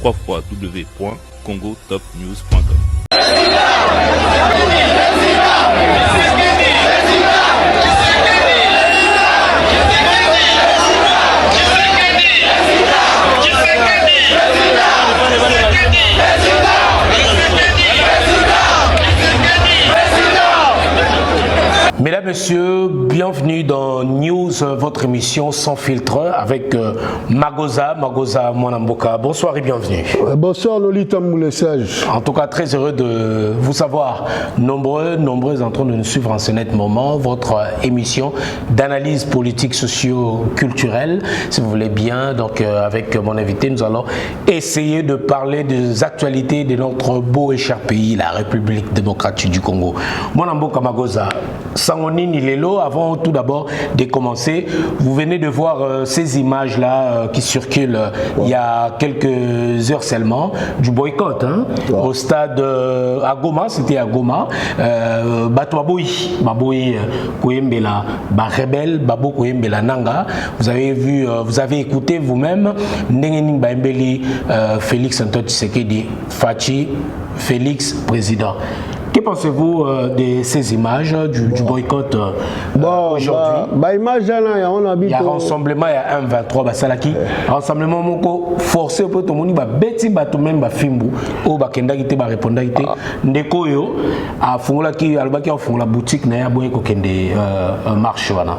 www.congotopnews.com. Mesdames, Messieurs, bienvenue dans News, votre émission sans filtre avec Magoza Mwanamboka. Bonsoir et bienvenue. Bonsoir Lolita Moulessage. En tout cas, très heureux de vous savoir nombreux en train de nous suivre en ce net moment. Votre émission d'analyse politique socio-culturelle, si vous voulez bien. Donc avec mon invité, nous allons essayer de parler des actualités de notre beau et cher pays, la République démocratique du Congo. Mwanamboka Magoza. Sangonini Lelo, avant tout d'abord de commencer, vous venez de voir ces images-là qui circulent il y a quelques heures seulement du boycott au stade à Goma, c'était à Goma. Baboui Koyembela, Rebelle, Babo Koyembela Nanga. Vous avez vu, vous avez écouté vous-même Nengening Baembeli, Félix Antoine Tshisekedi, Fachi, Félix président. Que pensez-vous de ces images du boycott aujourd'hui? Il y a rassemblement, il y a 1-23 Basalaki. Rassemblement moko forcé pour tout le monde. Beti batu même bafimbu. O bakenda gite ba répondre gite. Ndeko yo a fongola ki albaki a fongola boutique na ya boye ko kende marche wana.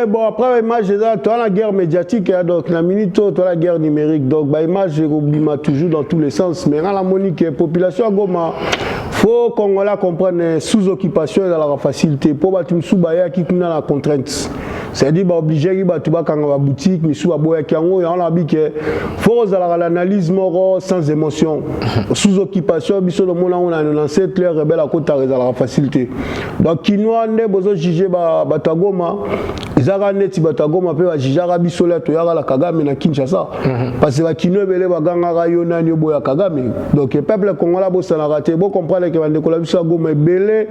Bon, après l'image, tu as la guerre médiatique, donc la minute, tu as la guerre numérique. Donc, l'image, je oublie toujours dans tous les sens. Mais dans la monique, la population Goma, faut qu'on comprenne sous-occupation et dans la facilité. Pour que tu me qui dans la contrainte. C'est-à-dire, obligé, tu vas dans la boutique, mais sous la boîte, il faut l'analyse sans émotion. Sous-occupation, le monde a un ancêtre, les rebelles à côté de la facilité. Donc, qui nous a besoin de juger Batagoma. Izara neti Batagoma pe ba jijara bisola to yara la Kagame na Kinshasa parce que kino belé ba ganga rayona ni boya Kagame. Donc le peuple congolais bo ça na raté, bo comprendre que bande kola biso Goma belé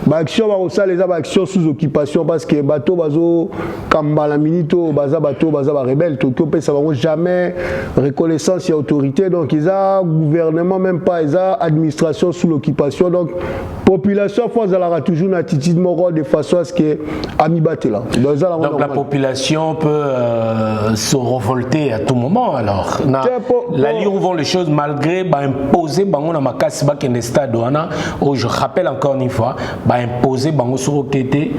ba action ba ça les actions sous occupation parce que bateau bazo kambala minito baza bateau baza ba rebelle to ko pe ça va jamais reconnaissance et autorité, donc ils a gouvernement même pas, ils a administration sous l'occupation, donc population force à toujours une attitude morale de façon à ce que Amibate là. Donc la population peut se révolter à tout moment alors. La ligne où vont les choses malgré imposer bango na makasi ba kende stade wana. Je rappelle encore une fois, imposer bango sur okete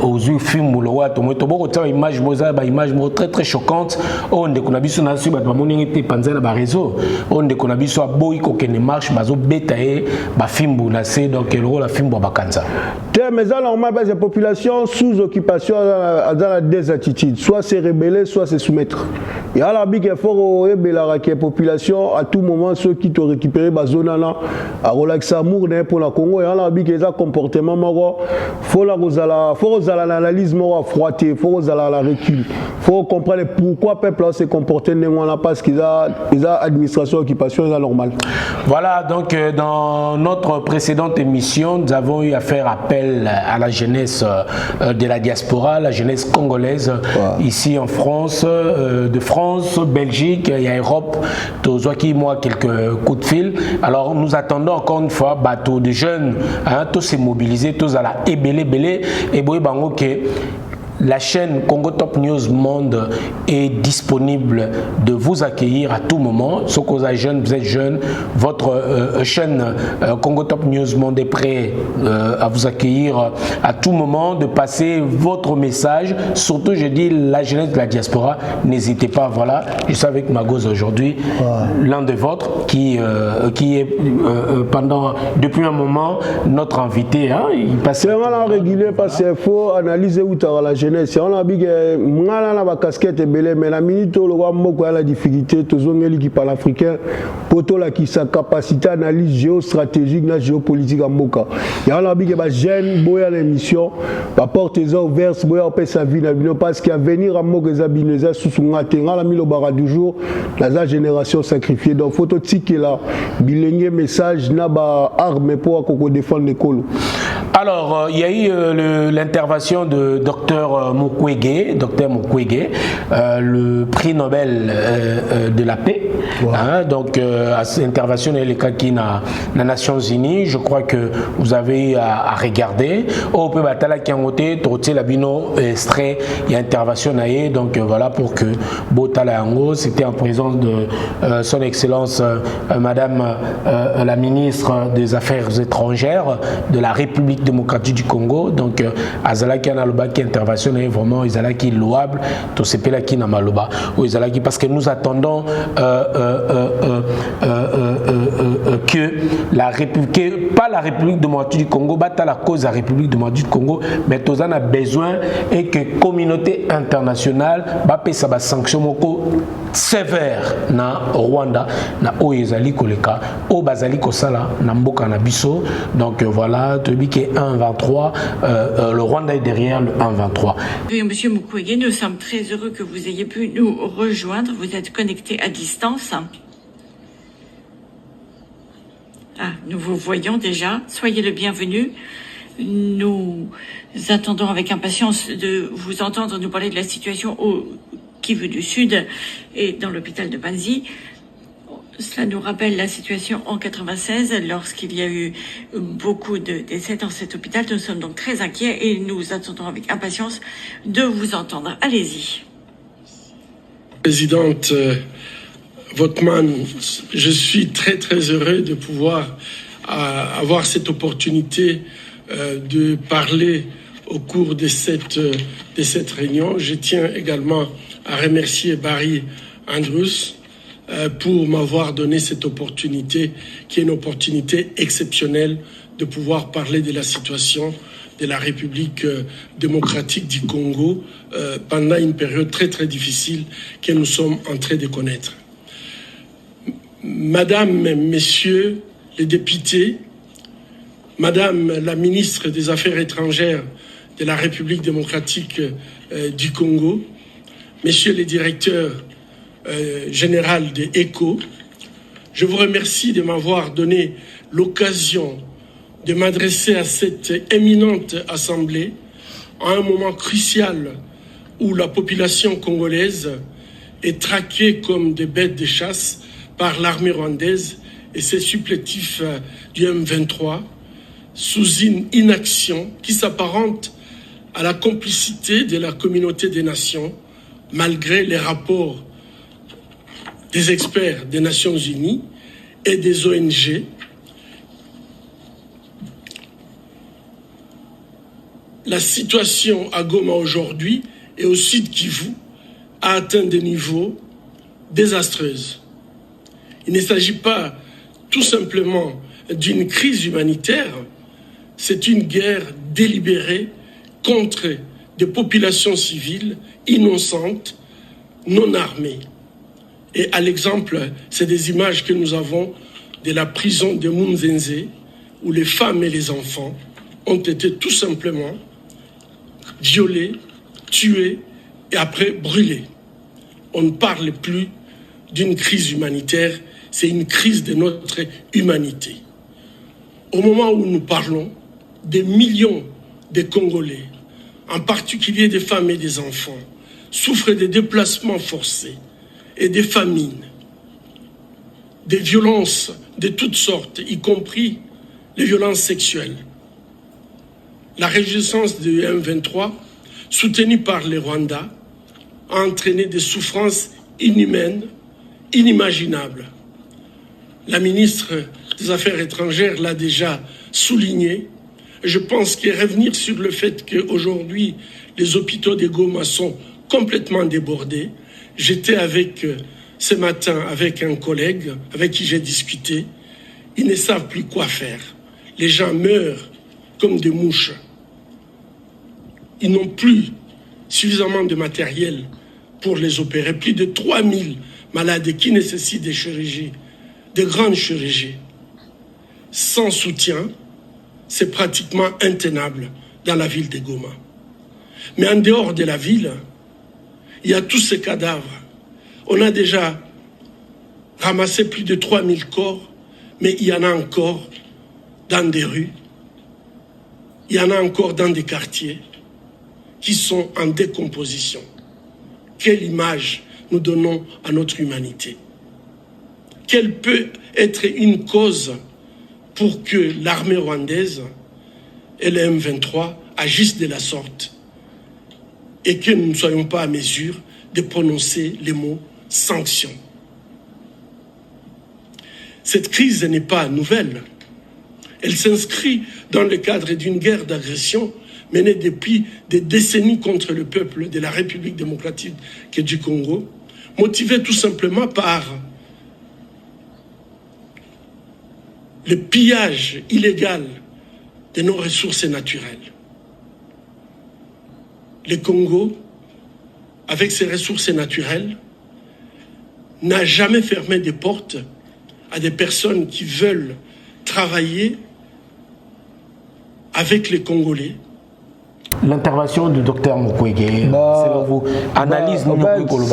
aux yeux film ou le wa to moto boko ta image moza image très très choquante on de konabiso na su ba moni te panza na ba réseau on de konabiso boy ko kene marche bazo betae ba film na c'est donc le rôle la film ba kanza. Mais ça normal la population sous occupation dans des attitudes, soit se rebeller soit se soumettre. Et à la big effort la population à tout moment ceux qui te récupérer ba zone là à relaxer amour pour la Congo et à la big ça comportement moro faut la l'analyse moro froité, faut la recul. Faut comprendre pourquoi peuple se comporter là parce qu'ils a administration occupation est normal. Voilà donc dans notre précédente émission nous avons eu à faire appel à la jeunesse de la diaspora, la jeunesse congolaise ici en France, de France, Belgique et Europe. Tous moi quelques coups de fil. Alors nous attendons encore une fois bateau de jeunes, tous se mobiliser, tous à la belé et boy bango que la chaîne Congo Top News Monde est disponible de vous accueillir à tout moment. Si vous êtes jeune, vous êtes jeune, votre chaîne Congo Top News Monde est prêt à vous accueillir à tout moment, de passer votre message. Surtout, je dis la jeunesse de la diaspora, n'hésitez pas. Voilà, je suis avec Magoz aujourd'hui, l'un de vôtres qui est depuis un moment notre invité. Il passe. C'est vraiment régulier parce qu'il faut analyser où tu as la jeunesse. Si on a dit que mwana na ba casquette belé mais la minute le roi moko a la difficulté tozongeli qui parle africain poto la qui sa capacité analyse géostratégique na géopolitique en mboka. Et on a dit que ba jeune boya l'émission ba porte les ouvertes boya pe sa vie na bino parce qu'il y a venir en moko za bineza sous ngatenga la milo bara du jour la génération sacrifiée donc photo tiki là bilenge message na ba arme pour ko défendre l'école. Alors, il y a eu l'intervention de Dr Mukwege, le prix Nobel de la paix. Wow. Hein, donc, à cette intervention, il y a les cas qui dans les Nations Unies. Je crois que vous avez à regarder. Au peut batala qui a monté, trotter la bino extrait, il y a intervention naïe. Donc, voilà pour que Botala Yango, c'était en présence de son Excellence Madame la ministre des Affaires étrangères de la République démocratique du Congo. Donc, Azalaki Analoba qui intervention est vraiment Azalaki louable, tout ce pays là qui n'a maloba. Parce que nous attendons que la République, pas la République démocratique du Congo, pas la cause de la République démocratique du Congo, mais tous en a besoin et que la communauté internationale va payer sa sanction sévère na Rwanda, na Oyezali Koleka, au Bazali Kosala, na Mboka na Biso. Donc voilà, tu dis que 1,23, le Rwanda est derrière le 1,23. Oui, Monsieur Mukwege, nous sommes très heureux que vous ayez pu nous rejoindre. Vous êtes connecté à distance. Ah, nous vous voyons déjà. Soyez le bienvenu. Nous attendons avec impatience de vous entendre nous parler de la situation au Kivu du Sud et dans l'hôpital de Panzi. Cela nous rappelle la situation en 96 lorsqu'il y a eu beaucoup de décès dans cet hôpital. Nous sommes donc très inquiets et nous attendons avec impatience de vous entendre. Allez-y. Présidente Votman, je suis très heureux de pouvoir avoir cette opportunité de parler au cours de cette réunion. Je tiens également à remercier Barry Andrews pour m'avoir donné cette opportunité, qui est une opportunité exceptionnelle de pouvoir parler de la situation de la République démocratique du Congo pendant une période très difficile que nous sommes en train de connaître. Madame, Messieurs les députés, Madame la ministre des Affaires étrangères de la République démocratique du Congo, Messieurs les directeurs général de ECHO, je vous remercie de m'avoir donné l'occasion de m'adresser à cette éminente assemblée à un moment crucial où la population congolaise est traquée comme des bêtes de chasse par l'armée rwandaise et ses supplétifs du M23 sous une inaction qui s'apparente à la complicité de la communauté des nations malgré les rapports des experts des Nations Unies et des ONG. La situation à Goma aujourd'hui et au Sud Kivu a atteint des niveaux désastreux. Il ne s'agit pas tout simplement d'une crise humanitaire, c'est une guerre délibérée contre des populations civiles innocentes, non armées. Et à l'exemple, c'est des images que nous avons de la prison de Munzenze, où les femmes et les enfants ont été tout simplement violés, tués et après brûlés. On ne parle plus d'une crise humanitaire, c'est une crise de notre humanité. Au moment où nous parlons, des millions de Congolais, en particulier des femmes et des enfants, souffrent de déplacements forcés et des famines, des violences de toutes sortes, y compris les violences sexuelles. La résistance du M23, soutenue par les Rwandais, a entraîné des souffrances inhumaines, inimaginables. La ministre des Affaires étrangères l'a déjà souligné. Je pense que revenir sur le fait qu'aujourd'hui, les hôpitaux de Goma sont complètement débordés. J'étais ce matin avec un collègue avec qui j'ai discuté. Ils ne savent plus quoi faire. Les gens meurent comme des mouches. Ils n'ont plus suffisamment de matériel pour les opérer. Plus de 3000 malades qui nécessitent des chirurgies, de grandes chirurgies. Sans soutien, c'est pratiquement intenable dans la ville de Goma. Mais en dehors de la ville, il y a tous ces cadavres. On a déjà ramassé plus de 3000 corps, mais il y en a encore dans des rues. il y en a encore dans des quartiers qui sont en décomposition. Quelle image nous donnons à notre humanité? Quelle peut être une cause pour que l'armée rwandaise et le M23 agissent de la sorte et que nous ne soyons pas à mesure de prononcer les mots sanctions? Cette crise n'est pas nouvelle. Elle s'inscrit dans le cadre d'une guerre d'agression menée depuis des décennies contre le peuple de la République démocratique du Congo, motivée tout simplement par le pillage illégal de nos ressources naturelles. Le Congo, avec ses ressources naturelles, n'a jamais fermé des portes à des personnes qui veulent travailler avec les Congolais. L'intervention du docteur Mukwege, selon vous, analyse nous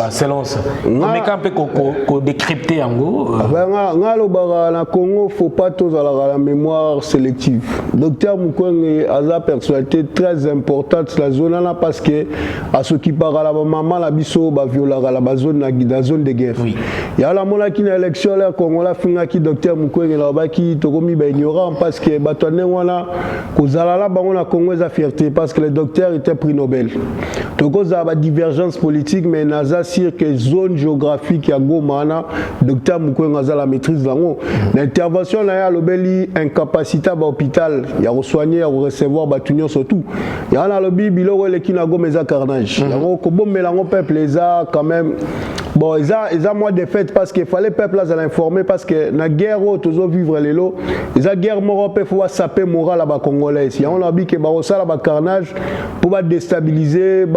selon ça. Mais quand on peut décrypter en gros. Na Congo, faut pas tous avoir la mémoire sélective. Docteur Mukwege a une personnalité très importante dans la zone là parce que à ce qui parle à la maman la biso ba viola la zone de guerre. Il y a la mona qui na élection là Congo la finga qui docteur Mukwege là ba qui tokomi ba ignorant parce que batone wana kozala la bango na Congo za fierté parce que le docteur était prix Nobel. Donc, il y a une divergence politique, mais il y a une zone géographique à Goma, docteur Mukwege a la maîtrise de l'intervention. Il y a une incapacité à l'hôpital, il y a soigner, à recevoir, à surtout. Il y a un lobby, il y a un carnage. Il y a un peuple, quand même. Bon, ils ont moins de fêtes parce qu'il fallait peuple là informer parce que la guerre toujours vivre les lots. Ils ont guerre morale il faut saper moral là-bas congolais. Il y a un lobby qui va ça là-bas carnage pour déstabiliser,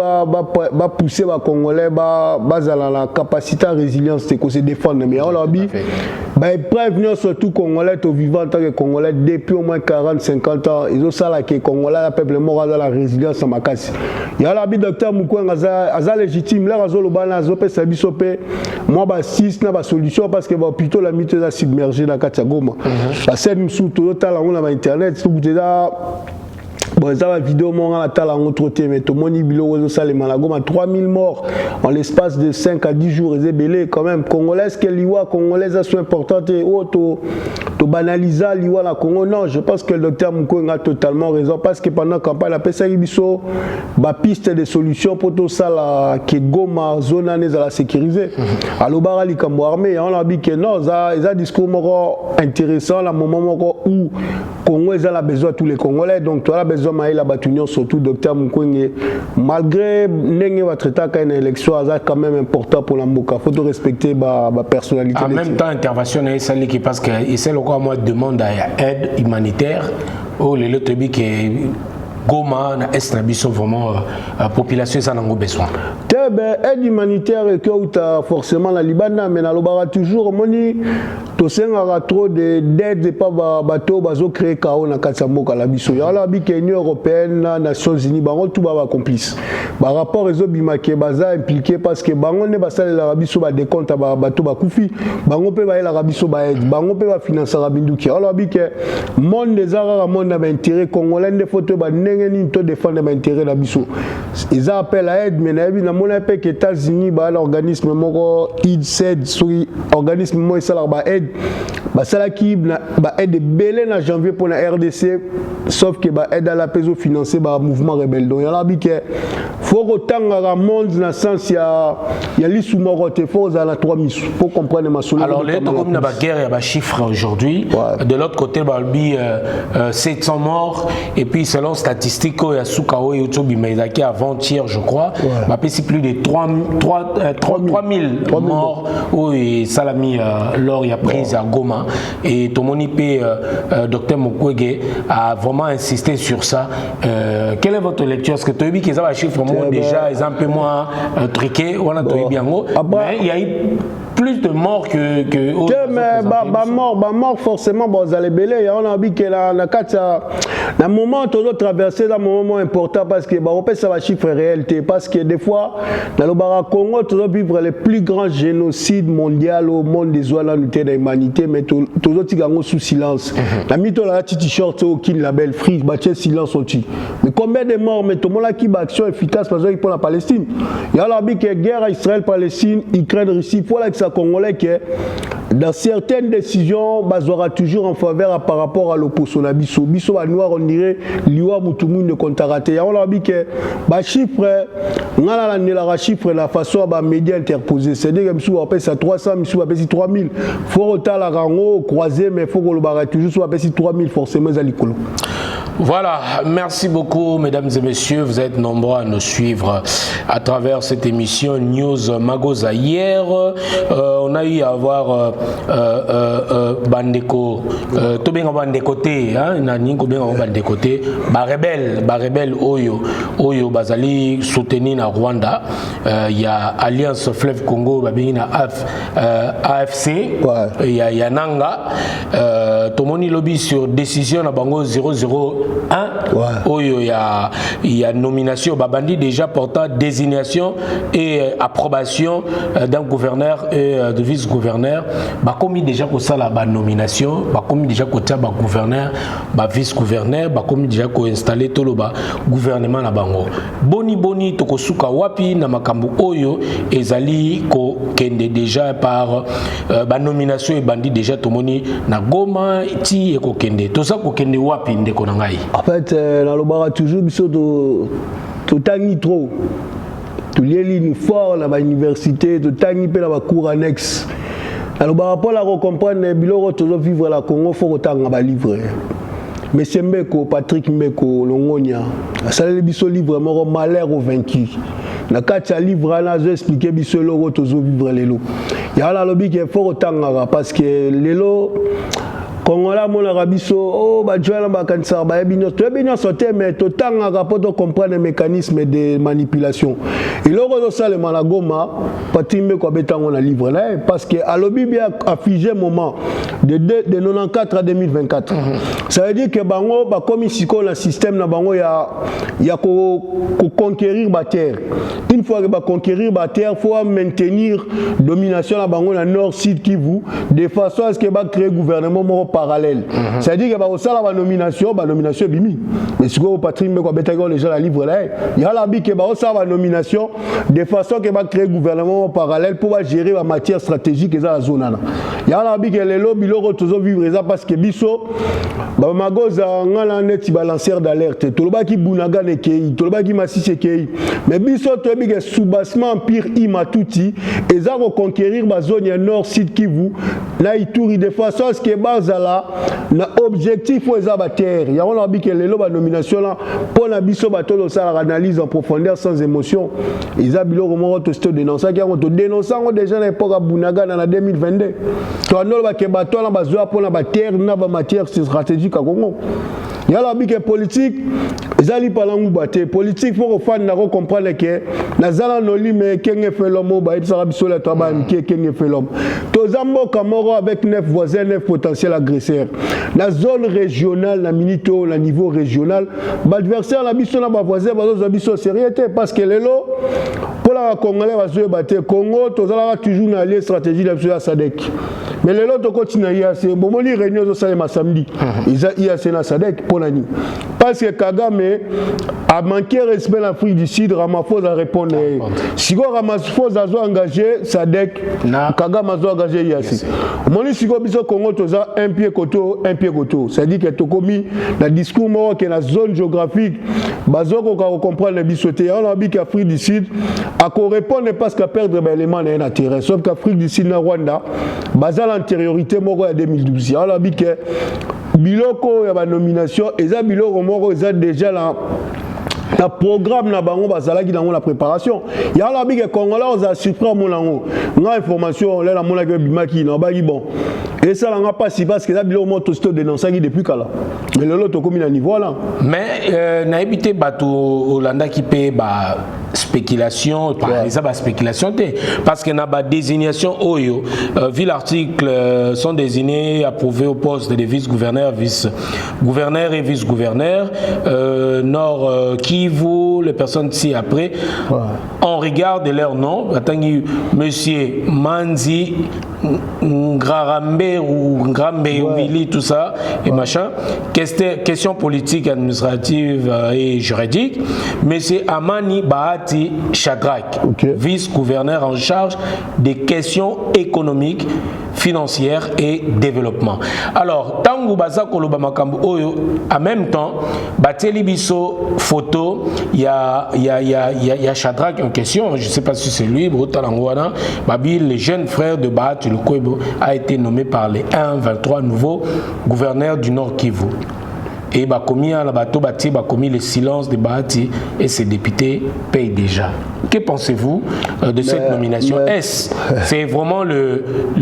pousser les Congolais, la capacité à résilience de se défendre. Mais on lobby, prévenir surtout Congolais au vivant en tant que Congolais depuis au moins 40-50 ans. Ils ont ça là que Congolais, le peuple moral la résilience à ma casse. Il y a lobby docteur Mukwege a légitime là le bana zopé sabisopé. Moi, si na solution parce que plutôt la mythe est submergée dans Katagoma. La scène sous tout on a internet, tout déjà. Bon, ça va vidéo mon à la rencontre mais tout mon ibilo ça les malagoma 3000 morts en l'espace de 5 à 10 jours et belé quand même congolaise que liwa congolaise sont importantes et auto to banaliser liwa la Congo. Non, je pense que le docteur Mukwege a totalement raison parce que pendant la campagne la pesa biso ba piste de solutions pour tout ça là que Goma zone à la sécuriser. Alors bara li kambo armée on a dit que non ça discours intéressant la moment où Congo a besoin de tous les Congolais donc tu as besoin la bataille surtout docteur Mukwege malgré n'engue va traiter quand une élection c'est quand même important pour la Mboka faut te respecter ma personnalité en même temps intervention est celle qui parce que c'est le quoi moi demande à aide humanitaire ou les autres qui Goma na est na biso vraiment population ça n'a pas besoin. Aide humanitaire que tu as forcément la Libana mais na lobara toujours moni to senga trop d'aide pas bateau bazo créer chaos na Katsamboka la biso. Ya la bi Union européenne Nations Unies bango tout ba complice. Ba rapport réseau bimake baza impliqué parce que bango ne basale la biso ba décompte ba bateau ba kufi bango pe ba la biso ba aide bango pe ba financer rabinduki. Alors bi que monde des arabes monde na intérêt congolais de photo ba ni to défendre l'intérêt de biso. Ils appellent à aide mais na mon appel que États-Unis ba l'organisme moko IDSED sur organisme mo ça ba aide ba ça qui ba aide belé na janvier pour la RDC sauf que ba aide à la peso financer ba mouvement rebelle. Donc il y a bi que faut autant à monde dans sens il y a lisu moko te faut à la 3 miss pour comprendre ma solution. Alors les comme na ba guerre il y a ba chiffre aujourd'hui de l'autre côté ba 700 morts et puis selon statistiques il y a Soukao et Otobi Maizaki avant-hier je crois bah c'est plus de 3000 morts oui Salami lors il y a prise à Goma et Tomoni P docteur Mukwege a vraiment insisté sur ça. Quelle est votre lecture? Est-ce que tu as vu qu'ils ont un chiffre déjà ils ont un peu moins truqué on a bien mais il y a eu plus de morts que mais mort forcément vous allez belé on a vu que la moment où on traverser un moment important parce que on peut savoir chiffre réalité parce que des fois dans le Congo on vivre le plus grand génocide mondial au monde des oies de l'humanité mais tout le sous silence la mytho la t-shirt aucun label free battre silence aussi mais combien de morts mais tout le monde qui action efficace parce que pour la Palestine il y a la guerre Israël Palestine Ukraine Russie pour que ça congolais que dans certaines décisions bazora toujours en faveur par rapport à l'opposition biso à noir on dirait liwa mutumu ne contaraté on a dit que ba chiffre ngala la chiffre la façon ba média interposé c'est dire que biso appelle ça 300 biso appelle 3000 faut autant la rango croiser mais faut que le barra toujours soit appelle 3000 forcément za likolo. Voilà, merci beaucoup mesdames et messieurs, vous êtes nombreux à nous suivre à travers cette émission News Magoza. Hier, on a eu à voir Bandeko, tout bien Bandeko T, Bandeko T, Barebel Oyo Bazali soutenu na Rwanda, il y a Alliance Fleuve Congo, Babina AFC, il y a Yananga, Tomoni lobby sur décision à Bango 001. Oyo il y a nomination Babandi déjà portant désignation et approbation d'un gouverneur et de vice-gouverneur bah comme déjà ko ça la nomination bah comme déjà ko tia ba gouverneur ba vice-gouverneur bah comme déjà ko installer tout le gouvernement na bango boni to ko suka wapi na makambo oyo ezali ko kende déjà par ba nomination et bandi déjà tomoni na Goma ti e ko kende to ça ko kende wapi ndeko na ngai. En fait, dans le bar toujours biso to tangi trop. Tu lis l'uniforme dans l'université, tu tangi pe dans la cour annexe. Dans le bar pour la comprendre biloko toujours vivre la Congo faut autant ba livre. Monsieur Mbeko, Patrick Mbeko, Longonia, ça le biso livre vraiment malheur au vaincu. Na katia livre là je expliquer biso loro toujours vivre lelo. Ya la lobby qui faut autant parce que lelo Congola mon arabiso oh ba joala ba kansa ba ebinyo to ebinyo sauter mais to tanga rapport de comprendre les mécanismes de manipulation et loro ça le malagoma patime ko betango na livre là parce que à lobby bien affigé moment de 94 à 2024 ça veut dire que bango ba comme ici ko le système na bango ya ko conquérir ba terre une fois que ba conquérir ba terre faut maintenir domination na bango na nord sud Kivu de façon à ce que ba créer gouvernement parallèle. C'est-à-dire que la nomination bimi. Mais si vous Patrick Mbeko Betago les gens la livre là, il y a la bi que la nomination de façon que va créer gouvernement parallèle pour gérer la matière stratégique et la zone là. Il y a la bi que les lobbies loro toujours vivre ça parce que biso ba magoza ngala net balancer d'alerte. Tout le bas qui bunaga ne kei, tout le bas qui massisse kei. Mais biso to bi que soubassement empire imatuti et ça reconquérir ba zone nord sud Kivu là Ituri de façon à ce que bazala na objectif aux abateurs il y a on a dit que les nomination là pour la biso bato ça analyse en profondeur sans émotion ils a bilo comment to dénoncer qui ont dénoncé déjà à l'époque à Bunaga dans la 2022 to anol ba ke bato na bazoa pour la terre na ba matière stratégique à Congo il y a la bique politique ezali palangu baté politique faut fan na comprendre que na zala noli mais kenge fait l'homme ba ça biso la to ba kenge fait l'homme to zambo kamoro avec 9 voisins 9 potentiels agresseurs la zone régionale na minito na niveau régional l'adversaire la biso na ba voisin ba biso sérieuté parce que lelo pour la congolais va se battre Congo to zala toujours na allié stratégie de la SADC mais lelo to continue ya c'est bon li réunion zo salema samedi il y a na SADC pour l'année parce que Kagame a manqué respect l'Afrique du Sud Ramaphosa a répondu si go Ramaphosa a engagé SADC Kagame a engagé IAC moni si go biso Congo toza un pied koto c'est à dire que to komi na discours mo que la zone géographique bazoko ka comprendre le bisoté on a dit qu'Afrique du Sud a ko répondre parce qu'à perdre élément na intérêt sauf qu'Afrique du Sud na Rwanda bazal antériorité moko ya 2012 on a dit que biloko ya ba nomination eza biloko moko eza déjà là le programme na bango bazala ki dans la préparation il y a la big congolais on a surpris mon lango na information là la mona que bimaki na ba bon et ça n'a pas si parce que là biloko moto sto dénoncer depuis kala mais le lot to comme na niveau là mais na habité bato Hollanda qui paye ba spéculation, spéculation parce que na désignation oyo vu l'article sont désignés approuvés au poste de vice-gouverneur, vice-gouverneur et vice-gouverneur Nord Kivu, les personnes ci après on regarde leur nom, monsieur Manzi Ngarambe ou Ngrambe Wili, tout ça et machin, question politique, administrative et juridique. Monsieur Amani Bahati Shadrach, vice-gouverneur en charge des questions économiques, financières et développement. Alors, tangu baza koloba makambo oyo, en même temps, bateli biso photo, il y a Shadrach en question, je ne sais pas si c'est lui, Brotalangwana, Babi, le jeune frère de Bahati Lukwebo, a été nommé par les 1-23 nouveaux gouverneurs du Nord Kivu. Et Bakomi à la bateau bâti, Bakomi le silence de Bahati et ses députés payent déjà. Que pensez-vous de cette nomination? Est-ce c'est vraiment le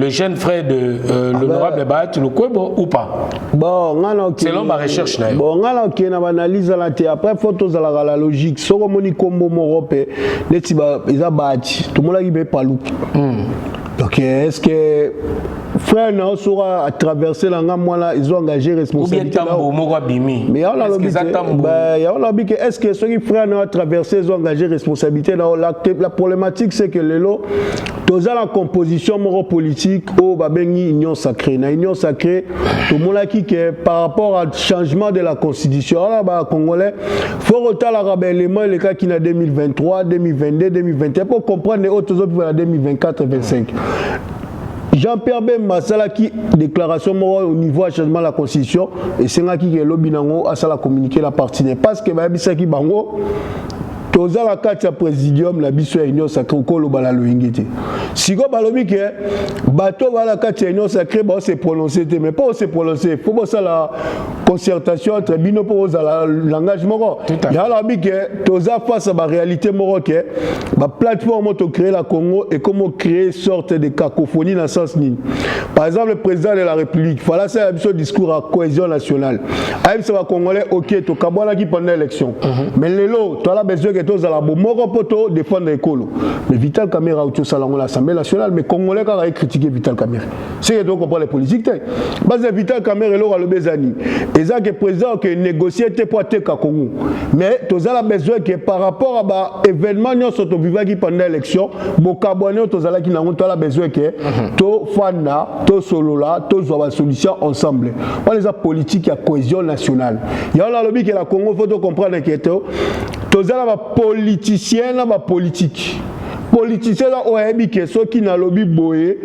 jeune frère de l'honorable Bahati Lukwebo ou pas? Bon, selon ma recherche. Bon, on a analyse après photos à la logique. Si on a combo Morope, les Bahati, tout le monde a dit pas loup. Donc, est-ce que frère n'a pas à traverser la gamme, ils ont engagé responsabilité. Mais on a dit que est-ce que ceux qui frère n'a pas traversé, ils ont engagé responsabilité. La problématique, c'est que les lots, tous la composition politique au Babengui Union sacrée. Dans l'Union sacrée, tout le monde a dit que par rapport au changement de la constitution, là, Congolais, il faut retirer la rébellion, les cas qui sont en 2023, 2022, 2021, pour comprendre les autres options en 2024 et 2025. Jean-Pierre Bemba Sala qui déclaration au niveau du changement de la constitution et c'est là qui est lobby nango à ça communiquer la partie parce que babisa qui bango toza la carte ya présidium la biso ya union sacrée ko lo bala loingité siko balobi ke bato bala carte ya union sacrée ba se prononcer mais pas se prononcer faut pas ça la concertation entre bino pour l'engagement ya la bi ke toza face à la réalité moro ke ba plateforme to créer la Congo et comment créer sorte de cacophonie dans le sens ni par exemple le président de la République fallait ça la biso discours à cohésion nationale aime ça va congolais OK to kabona qui pendant l'élection mais lelo toi la besoin que tous à la bomoko poto défendre l'école mais Vital Kamerhe au salon l'Assemblée nationale mais congolais quand a critiqué Vital Kamerhe c'est que donc on parle les politiques base Vital Kamerhe là le bezani et ça que président que négocier te pour te Congo mais tous à la besoin que par rapport à ba événement nous sont vivant qui pendant l'élection bokabone tous à la qui n'ont la besoin que to fana to solola to zoa solution ensemble on les a politique à cohésion nationale il y a là lobby que la Congo faut comprendre que tous à la politicien na ba politique politicien là oyebi que ceux qui na lobby boye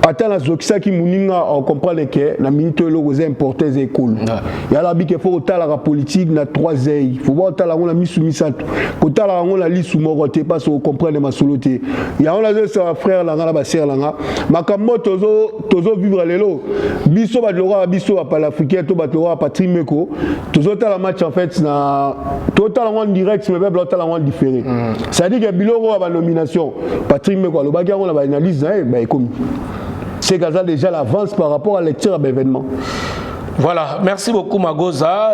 ata na zokisa ki muninga on comprend que na minute lo aux importer école ya la bi que faut otala la politique na 3 ailes faut voir otala on la misumisato ko tala on la lisu morote parce qu'on comprend ma soloté ya on a deux frères là na ba sœur là makambo tozo vivre lelo biso ba lora biso pa l'africain to ba lora patrie meko tozo tala match en fait na total en direct mais même total en différé ça dit que biloko ba nomination Patrick Meko, le bagage on a analyse c'est que ça déjà l'avance par rapport à la lecture à l'événement. Voilà, merci beaucoup Magoza.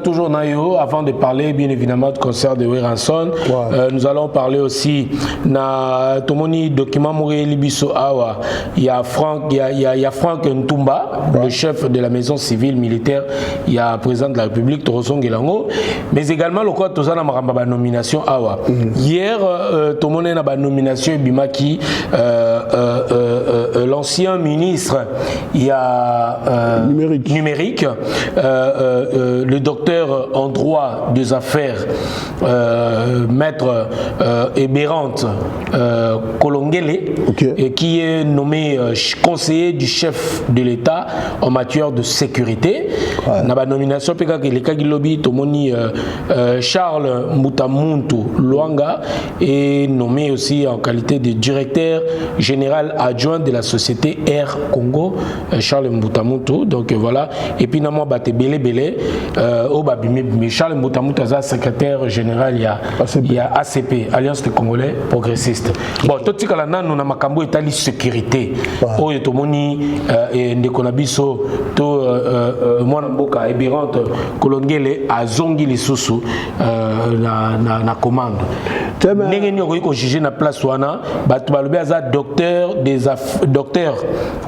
Toujours nayo avant de parler bien évidemment du concert de Weranson. Nous allons parler aussi na tomoni document Mouré Libiso Awa. Il y a Franck Ntumba, le chef de la maison civile militaire, il y a président de la République Torozong Elango, mais également le quoi tozana maramba nomination Awa. Hier tomoni na ba nomination Bimaki l'ancien ministre il y a numérique, le docteur en droit des affaires, maître Ebérante Kolongele, et qui est nommé conseiller du chef de l'État en matière de sécurité. Dans la nomination, Charles Mutamuntu Luanga est nommé aussi en qualité de directeur général adjoint de la société Air Congo, Charles Mutamuntu. Donc voilà. Et puis, nous Charles Mutamuntu est secrétaire général, il y a ACP, Alliance des Congolais Progressistes. Bon, tout ce que nous avons makambo est sécurité. Oh, il y a Ndekonabiso, Mwanamboka, Ebirante, Kolongele, Azongi les Soussou, na commande. ndenge ni ko juger na place wana bato balobi aza docteur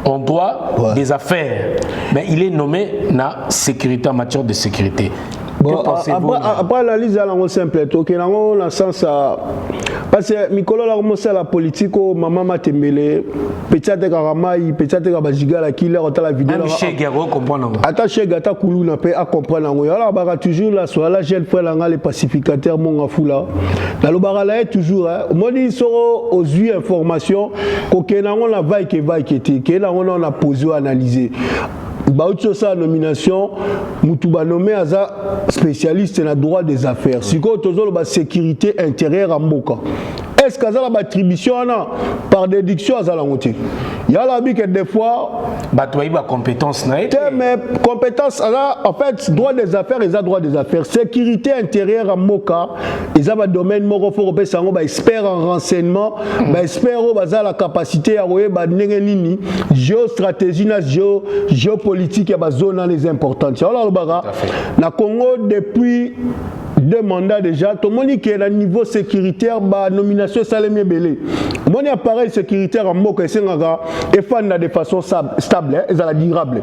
en droit des affaires, mais il est nommé na sécurité en matière de sécurité. Bon, après l'analyse est simple, ok, dans le sens parce que Mikolo a commencé la politique, maman m'a tembélé, peut-être Karamai, peut-être Bajiga la killer, on la vidéo. Chez Garo comprendre. Attaché Gata Koulou n'a pas à comprendre. Alors bah toujours là, soit là j'ai fait là les pacificateurs mon afula. Dans le barala est toujours. Moi ils sont aux yeux informations qu'aucun on la vaille qui était, qu'on a posé analysé. Baoucho sa nomination, Moutouba nommé Aza spécialiste dans le droit des affaires. Si vous avez la sécurité intérieure à Mboka. Est-ce qu'il y a une attribution par déduction à Zalangote? Il y a la que des fois. Tu as une compétence. Mais compétence, en fait, droit des affaires, ils ont droit des affaires. Sécurité intérieure à Moka, ils ont un domaine, ils ont expert en renseignement, expert en la capacité à voir géostratégie, géopolitique, il y a des zones les importantes. Alors, le Congo, depuis 2 mandats déjà, tout le monde dit que le niveau sécuritaire, la nomination, ça l'est mieux belé. Mon appareil sécuritaire en Moka, c'est de façon stable, et durable.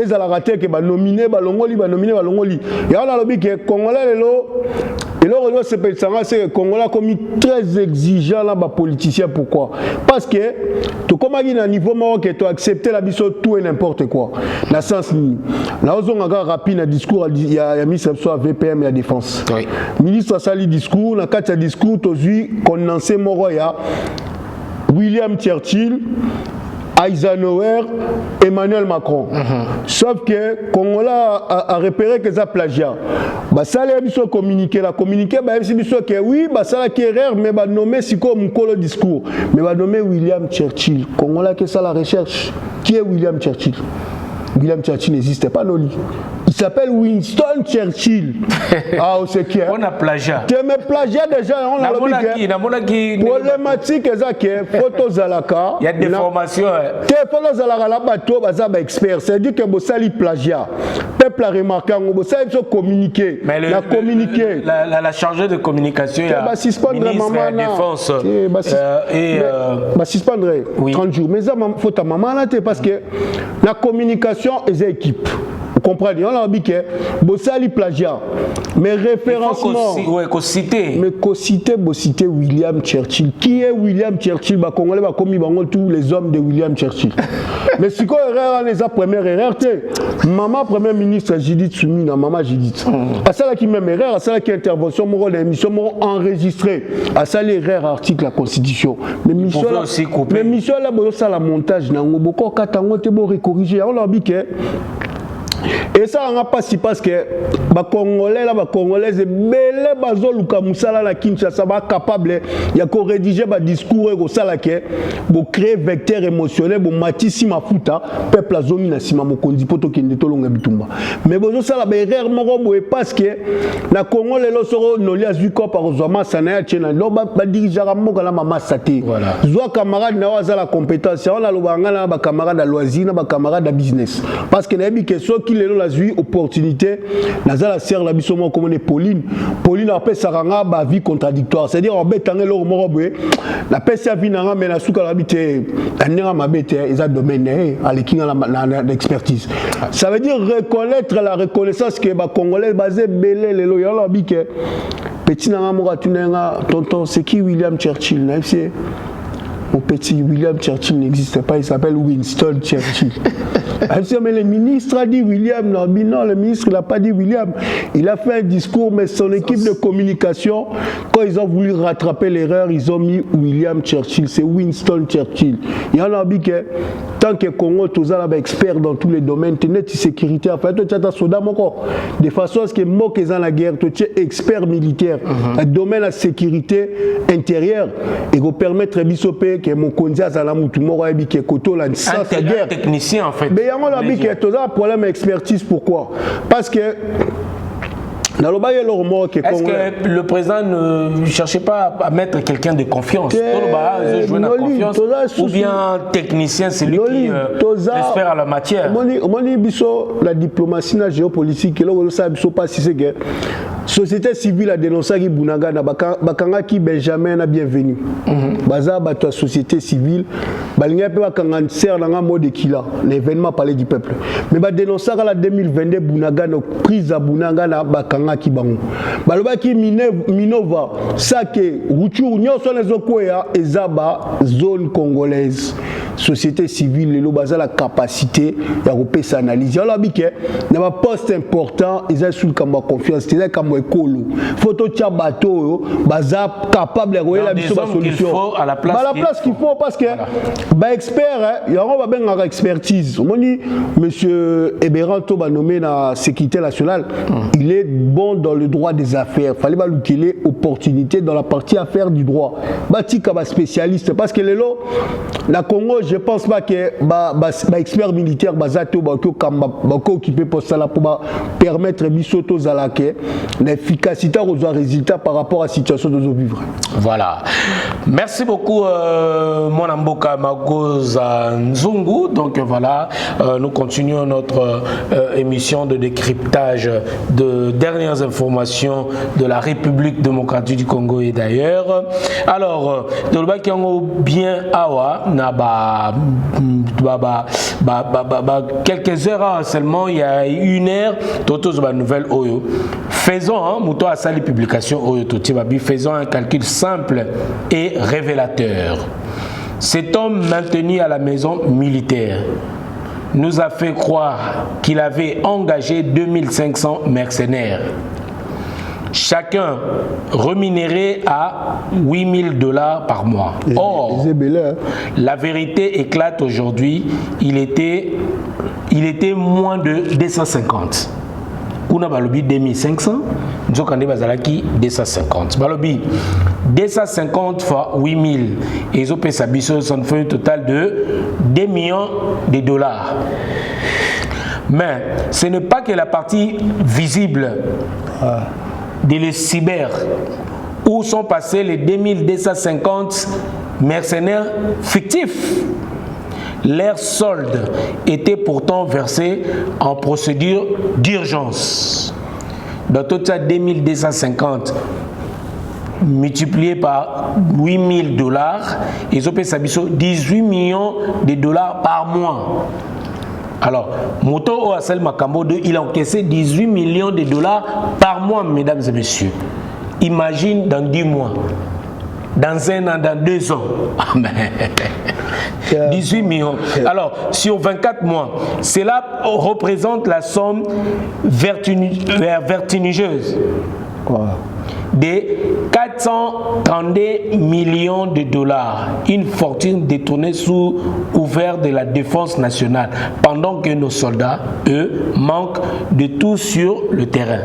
Et ça la raté que ba nominé, ba longoli. Et on a le dit que Congolais et là c'est Congolais comme très exigeant là ba politicien. Pourquoi? Parce que tu comme à un niveau marquant que tu accepter la biso tout et n'importe quoi. Dans sens ni. Là on a rapide un discours il y a mis ça VPM et la défense. Oui. Ministre a sali discours, na quatre discours tu vu condensé Moroya William Churchill, Eisenhower, Emmanuel Macron. Sauf que Congolais a repéré que ça plagiat. Bah ça les biso communiquer la communiquer bah biso que oui bah ça la qui erreur mais bah nommer si comme le discours mais bah nommer William Churchill. Congolais que ça la recherche. Qui est William Churchill? William Churchill n'existait pas Noli. Il s'appelle Winston Churchill. Ah, c'est qui? On a plagiat. Tu me plagiat déjà, on a le problématique, c'est photo Zalaka. Il y a des formations. Photo Zalaka, là, bateau, bazar, expert. C'est-à-dire que Bossali plagiat. Peuple a remarqué, Bossali, il faut communiquer. Mais la chargée de communication, il y a le ministre de la Défense. Et 30 jours. Mais ça, il faut ta maman là, parce que la communication est équipe. Vous comprenez? On a dit que Bossali plagiat. Mais référencement. Mais citer William Churchill. Qui est William Churchill? Bah, Congolais, bah, comme ils tous les hommes de William Churchill. Mais si quoi erreur, les première erreur, maman premier ministre Judith Soumina, maman Judith. À ça là qui même erreur, à ça là qui intervention, mon émission enregistrée. À ça l'erreur article la Constitution. Mais mission là, ça la montage, nango beaucoup katango te bon corriger. On a dit que et ça on a pas si parce que ba Congolais là, ba Congolaises belé bazo luka musala la Kinshasa ba capable ya ko rédiger ba discours ko sala ke bo créer vecteur émotionnel bo matisi mafuta peuple azomi na sima mokonzi poto kende to longa bitumba mais bozo sala ba erreur moko bo parce que na Congo lelo soro noli azui ko par ozoma sana ya tchena lo ba dirigeant moko la mama saté zo camarade na waza la compétence on a lo banga na ba camarade à loisir na ba camarade à business parce que na bi que so qui la vie opportunité nazala sert la biso mo comme Pauline après saranga ba vie contradictoire c'est-à-dire on betangé lo mo boye la pesa vie na mais na suka la bité ndinga mabete ils a domaine à l'équipe l'expertise ça veut dire reconnaître la reconnaissance que ba congolais basé belé lelo ya la bi que petit na mo tunenga tonton c'est qui William Churchill na c'est mon petit William Churchill n'existe pas, il s'appelle Winston Churchill. Mais le ministre a dit William, non, le ministre n'a pas dit William. Il a fait un discours, mais son équipe de communication, quand ils ont voulu rattraper l'erreur, ils ont mis William Churchill. C'est Winston Churchill. Il y en a dit que tant que Congo, tout ça, est expert dans tous les domaines, tu es sécurité. En fait, tu as soda de façon à ce que moi qui dans la guerre, tu es expert militaire. Le domaine de la sécurité intérieure et vous permettre de que mon condia ça la mutu moko abi que koto la science de guerre technicien en fait mais yango la bi que tout ça problème expertise pourquoi parce que Est-ce que le président ne cherchait pas à mettre quelqu'un de confiance? Ou bien technicien, c'est lui qui espère à la matière? La diplomatie, la géopolitique, société civile a dénoncé que Bounaga bakanga ki Benjamin na bienvenu. Baza bato société civile, balinga pe bakanga ser na mode kila, l'événement palais du peuple. Mais ba dénoncer la 2022 Bounaga no prise à Bounaga na bakanga ki bango. Baloba ki Minova, ça que Ruchuru nyoso lezo koya ezaba zone congolaise. Société civile le baza la capacité ya repesa analyse. Alors bike na ba poste important, ils ont sous kamba confiance, c'est comme écolo. Photo tia bateau baza capable de regarder la mission solution à la place qu'il faut parce que ba expert il y aura ba benga expertise. On dit monsieur Eberanto ba nommé na sécurité nationale, il est bon dans le droit des affaires. Fallait ba lui qu'il ait opportunité dans la partie affaires du droit. Ba tika ba spécialiste parce que lelo la Congo je pense pas que ba expert militaire bazato ba ko occuper poste là pour permettre bisoto zalake l'efficacité aux résultats par rapport à la situation de nos vivres. Voilà. Merci beaucoup mon Amboka Magoza Nzungu. Donc voilà, nous continuons notre émission de décryptage de dernières informations de la République démocratique du Congo et d'ailleurs. Alors, de l'Oba qui ont bien awa na quelques heures seulement, il y a une heure, totos ba nouvelle oyo. Faisons faisons un calcul simple et révélateur. Cet homme maintenu à la maison militaire nous a fait croire qu'il avait engagé 2500 mercenaires. Chacun rémunéré à $8,000 par mois. Or, la vérité éclate aujourd'hui, il était moins de 250. Kuna balobi 2500, nzokande bazalaki 250. Balobi 250 fois 8000 et ils ont payé sa biso, ça fait un total de $2 millions. Mais ce n'est pas que la partie visible de les cyber où sont passés les 2250 mercenaires fictifs. Leur solde était pourtant versé en procédure d'urgence. Dans tout ça, 2250 multiplié par $8,000, ils ont payé $18 millions par mois. Alors, Moto Oasel Makambo, il a encaissé $18 millions par mois, mesdames et messieurs. Imagine dans 10 mois, dans 1 an, dans 2 ans. 18 millions. Alors, sur 24 mois, cela représente la somme vertigineuse de $432 millions. Une fortune détournée sous couvert de la défense nationale, pendant que nos soldats, eux, manquent de tout sur le terrain.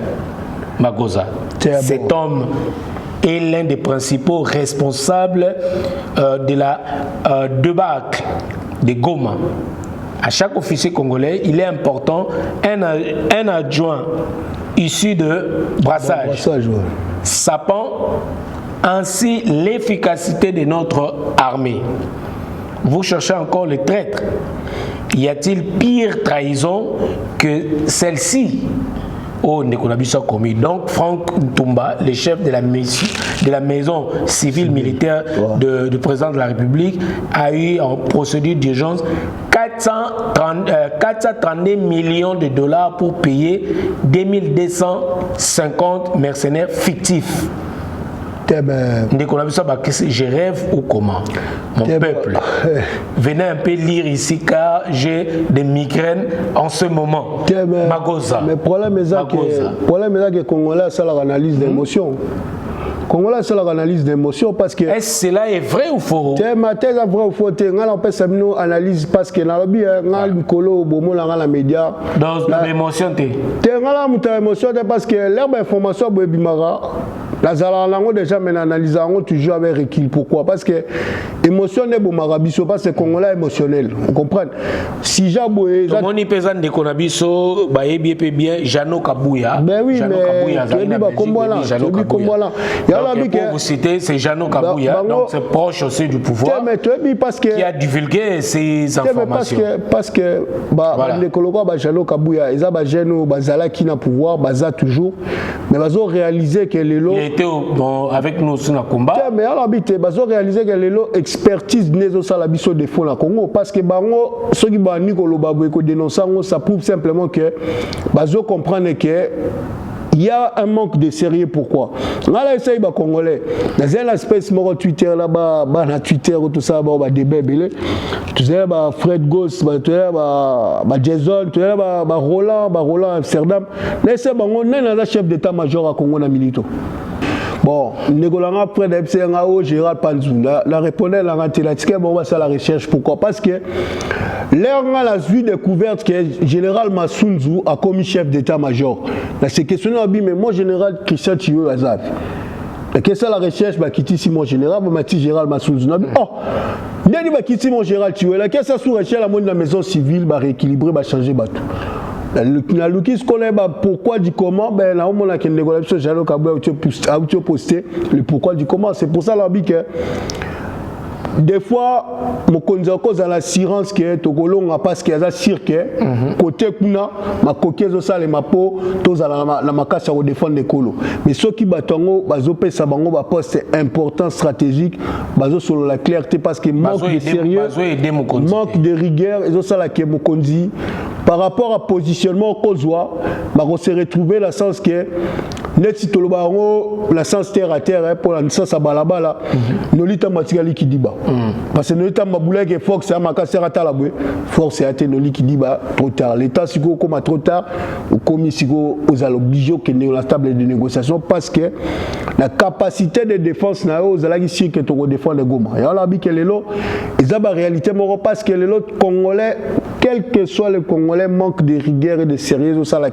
Magoza, cet homme est l'un des principaux responsables de la débâcle de Goma. À chaque officier congolais, il est important un adjoint issu de brassage, sapant ainsi l'efficacité de notre armée. Vous cherchez encore les traîtres. Y a-t-il pire trahison que celle-ci? Oh, Nekonabissa commis. Donc, Franck Ntumba, le chef de la maison civile militaire du président de la République, a eu en procédure d'urgence 432 millions pour payer 2250 mercenaires fictifs. Je rêve ou comment? Mon peuple, venez un peu lire ici car j'ai des migraines en ce moment. Magoza. Mais le problème est que Congolais, c'est l'analyse d'émotion. Congolais c'est l'analyse d'émotion parce que est-ce cela est vrai ou faux? C'est matin vrai ou faux? On peut ça nous analyse parce que dans le bien on colo bomo la média dans l'émotion té ngala muta émotion parce que l'herbe information bo bimara la zala lango déjà mais analyse toujours avec recul. Pourquoi? Parce que émotion ne bomara biso parce que Congolais émotionnel, vous comprenez? Si jaboé ça moni pesa ndeko na biso ba yebi pe bien Jano Kabouya. Ben oui, Jano Kabouya tu dis Kombola. Pour vous citer, c'est Jano Kabouya, donc c'est proche aussi du pouvoir qui a divulgué ces informations. Parce que les Congolais, Jano Kabouya, ils ont jeune bazala qui n'a pouvoir, baza toujours, mais ils ont réalisé que les lots. Il était avec nous sur le combat. Mais alors ils ont réalisé que les lots expertise nezo salabiso de fond la Congo parce que bango ceux qui ba Nicolo Baboueko dénonçant ça prouve simplement que bazo comprendre que il y a un manque de sérieux. Pourquoi? Là, essaye les Congolais. Dans un aspect, sur Twitter, là-bas, na Twitter, tout ça, bah, débat, tu sais, bah, Fred Goss, bah, tu sais, bah, Jason, tu sais, bah, Roland, Amsterdam. Là, c'est bon, on est dans le chef d'état-major à Congo, na milito. Bon, négolanga après d'FCNAO, Gérald Panzou, la répondait la rantélatique, bon, on va faire la recherche. Pourquoi? Parce que l'air a la suite découverte que Général Massounzou a commis chef d'état-major. Là, c'est questionné, mais moi, Général Christian Thio Azab. Qu'est-ce que la recherche? Bah, quitter si mon général, bah, Général Massounzou. Oh, Dani va quitter mon général Thio. Là, qu'est-ce que ça sous recherche la moindre de la maison civile, bah, rééquilibrer, bah, changer, bah, tout. La Lucas connaît pourquoi du comment, ben là on a qu'une négociation Jano Kabouya a posté le pourquoi du comment. C'est pour ça là que des fois mon cause à l'assurance que tokolo on a pas ce qu'il y a cirque côté kuna ma coquille ça les mapo tous à la makasa au défendre les colos mais ceux qui batongo bazo pesa bango ba poste important stratégique bazo sur la clarté parce que manque de sérieux manque de rigueur et ça la que mokonzi par rapport à positionnement kozwa ba on s'est retrouvé la sens que net si tolobango la sens terre à terre pour la sens à balabala nolita matigali qui dit bas parce que nolita maboula que Fox a makasa rata la boué Fox a été noli qui dit bas trop tard l'état siko comme trop tard ou comme siko aux obligés que la table de négociation parce que la capacité de défense na aux alagi si que to défendre Goma et on a dit que les lots ils ont la réalité moro parce que les lots congolais quel que soit le congolais manque de rigueur et de sérieux au salaire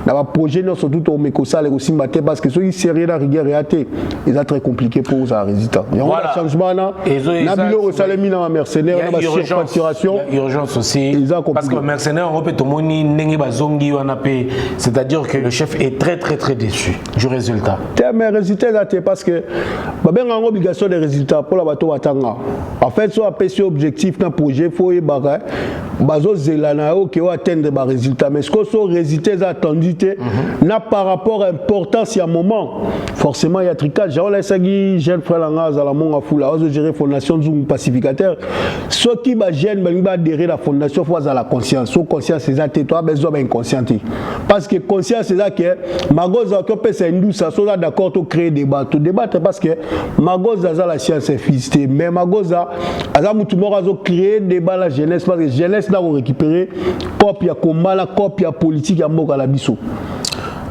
dans le projet non surtout au Mekosa les aussi maté parce que ceux qui sérieux la rigueur et athée ils sont très compliqué pour les résultats il y a un changement là nabilo au salami dans mercenaire dans la surfacturation il y a urgence aussi parce que mercenaire on peut tout moni nengi bazongi wana pe c'est-à-dire que le chef est très déçu du résultat mais résultat là parce que ba ben en obligation de résultats pour la bateau watanga en fait soit PC objectif d'un projet faut y baga bazo zelana o que atteindre ba résultat mais ce que sont résultats attendus n'a par rapport à importance il y a un moment forcément il y a tricage genre la sagi jeune frère langa à la monga fula ozo gérer fondation zoom pacificateur ceux qui ba jeune ba adhérer la fondation faut à la conscience so conscience c'est ça toi besoin ba inconscient parce que conscience c'est ça que magoza que peut c'est nous ça sont d'accord to créer débat to débattre parce que magoza za la science est fixée mais magoza aza mutu moko azo créer débat la jeunesse parce que jeunesse là on récupérer copie à combat la copie à politique à mboka la biso.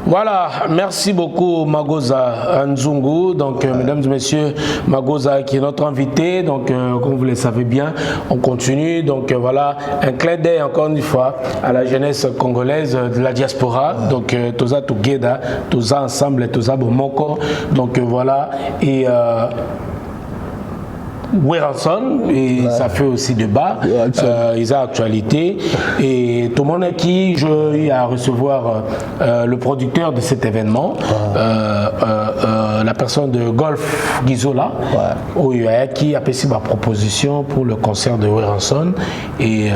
Voilà, merci beaucoup Magoza Nzungu. Donc, mesdames et messieurs, Magoza qui est notre invité. Donc, comme vous le savez bien, on continue. Donc, voilà, un clin d'œil encore une fois à la jeunesse congolaise de la diaspora. Donc, Toza Tougeda, Toza Ensemble, Toza Bomoko. Donc, voilà. Et Weranson, et ça fait aussi débat, ils ont actualité et tout le monde qui a eu à recevoir le producteur de cet événement, la personne de Golf Gizola, qui a fait ma proposition pour le concert de Weranson et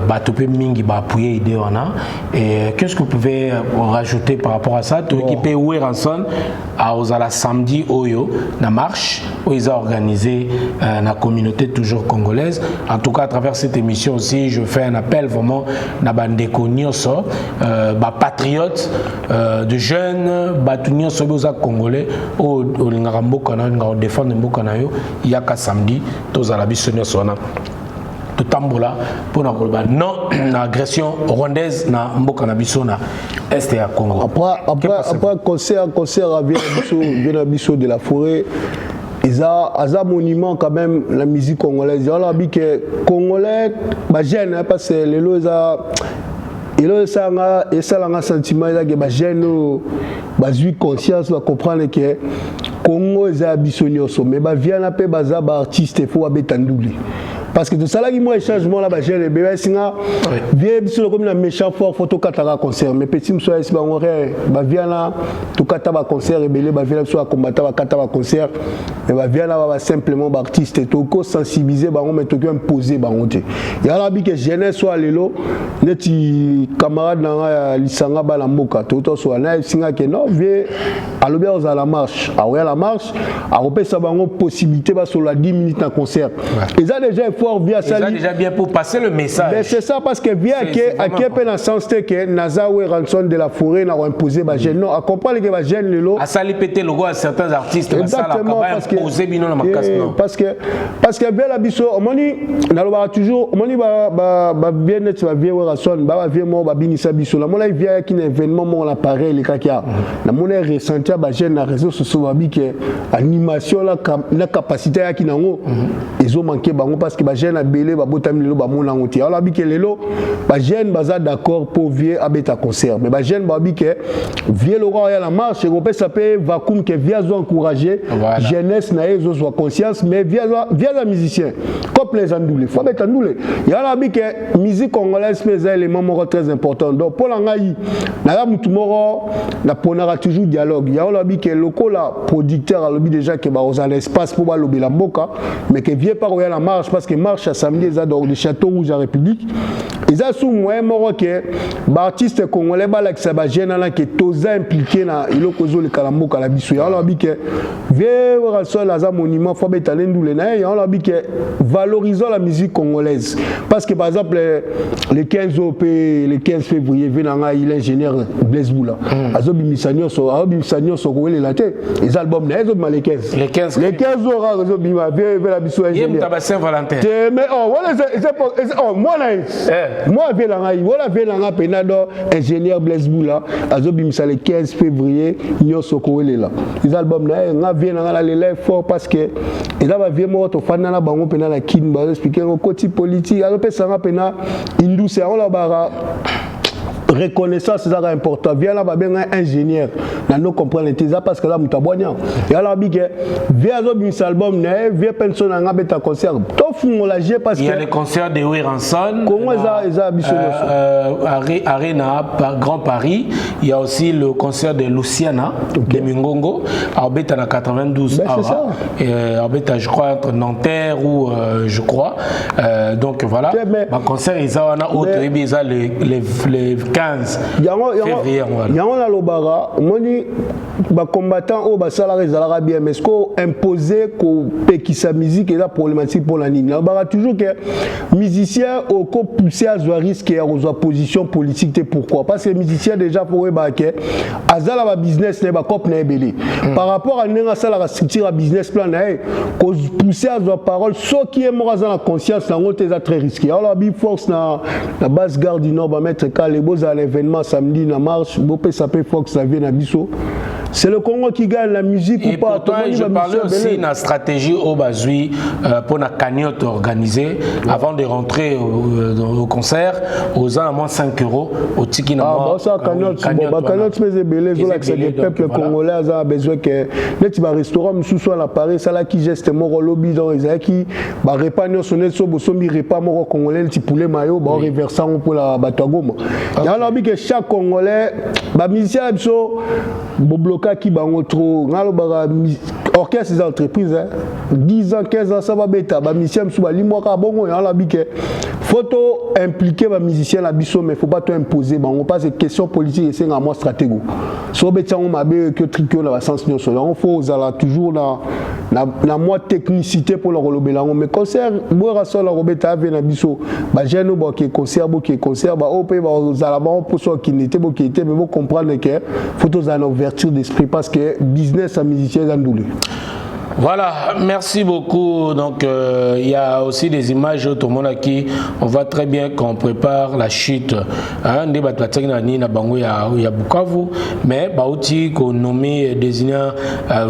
Batopé Mingi va appuyer idée on a. Et qu'est-ce que vous pouvez rajouter par rapport à ça? Tout équipé Weranson à Ozala samedi Oyo, la marche où ils ont organisé la communauté toujours congolaise. En tout cas, à travers cette émission aussi, je fais un appel vraiment à Bandeko Nyoso, patriotes, de jeunes, Batunyoso Boza congolais, au Lingarambo Kanayo, au défendre Mbokanayo, il y a qu'à samedi, tous à la Bissonio Sona. Tout tambola pour non agression rwandaise na mboka na biso na est ya Congo. Après concert vient à biso de la forêt. Ils ont un monument quand même la musique congolaise. Ils ont dit que congolais ba jeune parce que les lois il a un sentiment que ba jeune ba eu conscience va comprendre que Congo est ambitieux mais ba vient appeler ba artiste il faut abetandouli. Parce que tout ça là qui moi changement là ba jeune bébé singa vieux biso comme na méchant fort photo katara concert mais petit monsieur ici ba ngoré ba vient là tout kataba concert rebelle ba vient là combattre ba kataba concert et ba vient là ba simplement ba artiste to ko sensibiliser ba on met to imposer ba on te ya la bi que jeunesse soit lelo neti camarade na lisanga ba la mboka to soit na singa que non vieux alobi à la marche a ouais la marche a repesa ba on possibilité ba sur la 10 minutes na concert et ça déjà déjà bien pour passer le message. Mais c'est ça parce que bien que dans le sens que Nazawe Ranson de la forêt n'a imposé ma gêne. Non, à comprendre que ma gêne le lot. À ça, péter le goût à certains artistes. Exactement parce que bien la biso, on dit, on toujours, on dit bien net va vieux Ranson, va vieux mort, va binissa biso. La monnaie vient qui un événement mon appareil les kakia. La monnaie ressenti ma gêne na réseau social que animation la capacité à qui n'ango ils ont manqué parce que jeune a belé ba botam lelo ba mona ngoti alors bi ke lelo ba jeune baza d'accord pour vieux abeta concert mais ba jeune ba bi ke vieux le roi ya la marche on peut s'appeler vacuum que vieux zo encourager jeunesse na ezo soit conscience mais vieux la musicien comme les andoulé faut beta ndoulé ya la bi ke musique congolaise pèse élément moko très important donc pour la ngai na la mutu moko na ponara toujours dialogue ya la bi ke loko la producteur a lobi déjà que ba oza l'espace pour ba lobi la mboka mais que vieux par ya la marche parce que marche à samedi ils adorent le château rouge à République ils ont sous moyen moro que artiste congolais ba la que ba jeune là que tous impliqué na ilokozo le kalamboka la biso ya la bi que vieux rassol la monument faut betaler ndoule na ya la bi que valorisons la musique congolaise parce que par exemple le 15 OP le 15 février venanga il est ingénieur Blaise Boula azo bimisanyo so ko la té les albums na ezo les 15 ora azo bima vieux la biso ingénieur Saint-Valentin. Mais moi avec la penado ingénieur Blaise Boula azobimisa le 15 février nyoso ko là les albums na vient na les fort parce que et là va vieux moi to fana na bango pena la kin ba expliquer au côté politique alors pesa na pena indu c'est on la bara reconnaissance c'est important vient là ba benga ingénieur na no comprendre les parce que là mutabonya et alors bi que via zo bis album na via personne nga beta concert to fumo la G parce que il y a les concerts de Ranson comment ça biso Arena Grand Paris il y a aussi le concert de Luciana de Mingongo à beta na 92 à beta je crois entre Nanterre ou je crois donc voilà ma concert ils ont autre les 15 février il y a on a l'obara moni ba combattant au basala ezala bien mais ce qu'on imposer ko peki sa musique est la problématique pour la ligne l'obara toujours que musicien au co pousser à jouer risque et à position politique pourquoi parce que musicien déjà pour ba que azala ba business ne ba cop na belé par rapport à nenga sala structure business plan na ko pousser à jouer parole ce qui est mort dans la conscience na ngote est très risqué alors la bi force na base garde du nord ba mettre calé beaux à l'événement samedi na marche bopé sapé fox ça vient na biso c'est le Congo qui gagne la musique et ou pas. Pourtant, je parlais aussi de la stratégie au Bazui pour la cagnotte organisée avant de rentrer au concert aux alentours 5 € au Tiki Nama. Ah, ça, cagnotte, c'est belé, c'est le peuple congolais a besoin que les restaurants sous à Paris, ça là qui geste mort lobby dans les qui bah répanner sonner so bosomi repas mort congolais petit poulet maillot bah reversant pour la Batagoma. Il y a l'habitude que chaque congolais bah musicien abso bloqué qui bango trop ngalo ba orchestre des entreprises 10 ans 15 ans ça va bêta ba musicien sous ba limoka bongo ya la bique photo impliquer ba musicien la biso mais faut pas tout imposer bango pas c'est question politique et c'est un moi stratégie so betia on mabe que tricot la sens nyo so on faut ala toujours na moi technicité pour le rolobelango mais concert boira so la robeta vient na biso ba jeune bo qui concert ba op ba za la ba pour so qui n'était bo qui était mais vous comprendre que photos à l'ouverture d'esprit parce que business à musicien zandoulé. Voilà, merci beaucoup. Donc, il y a aussi des images tout le monde à qui on voit très bien qu'on prépare la chute. Hein, des batailles na bango ya Bukavu, mais bauti qu'on nommé désignant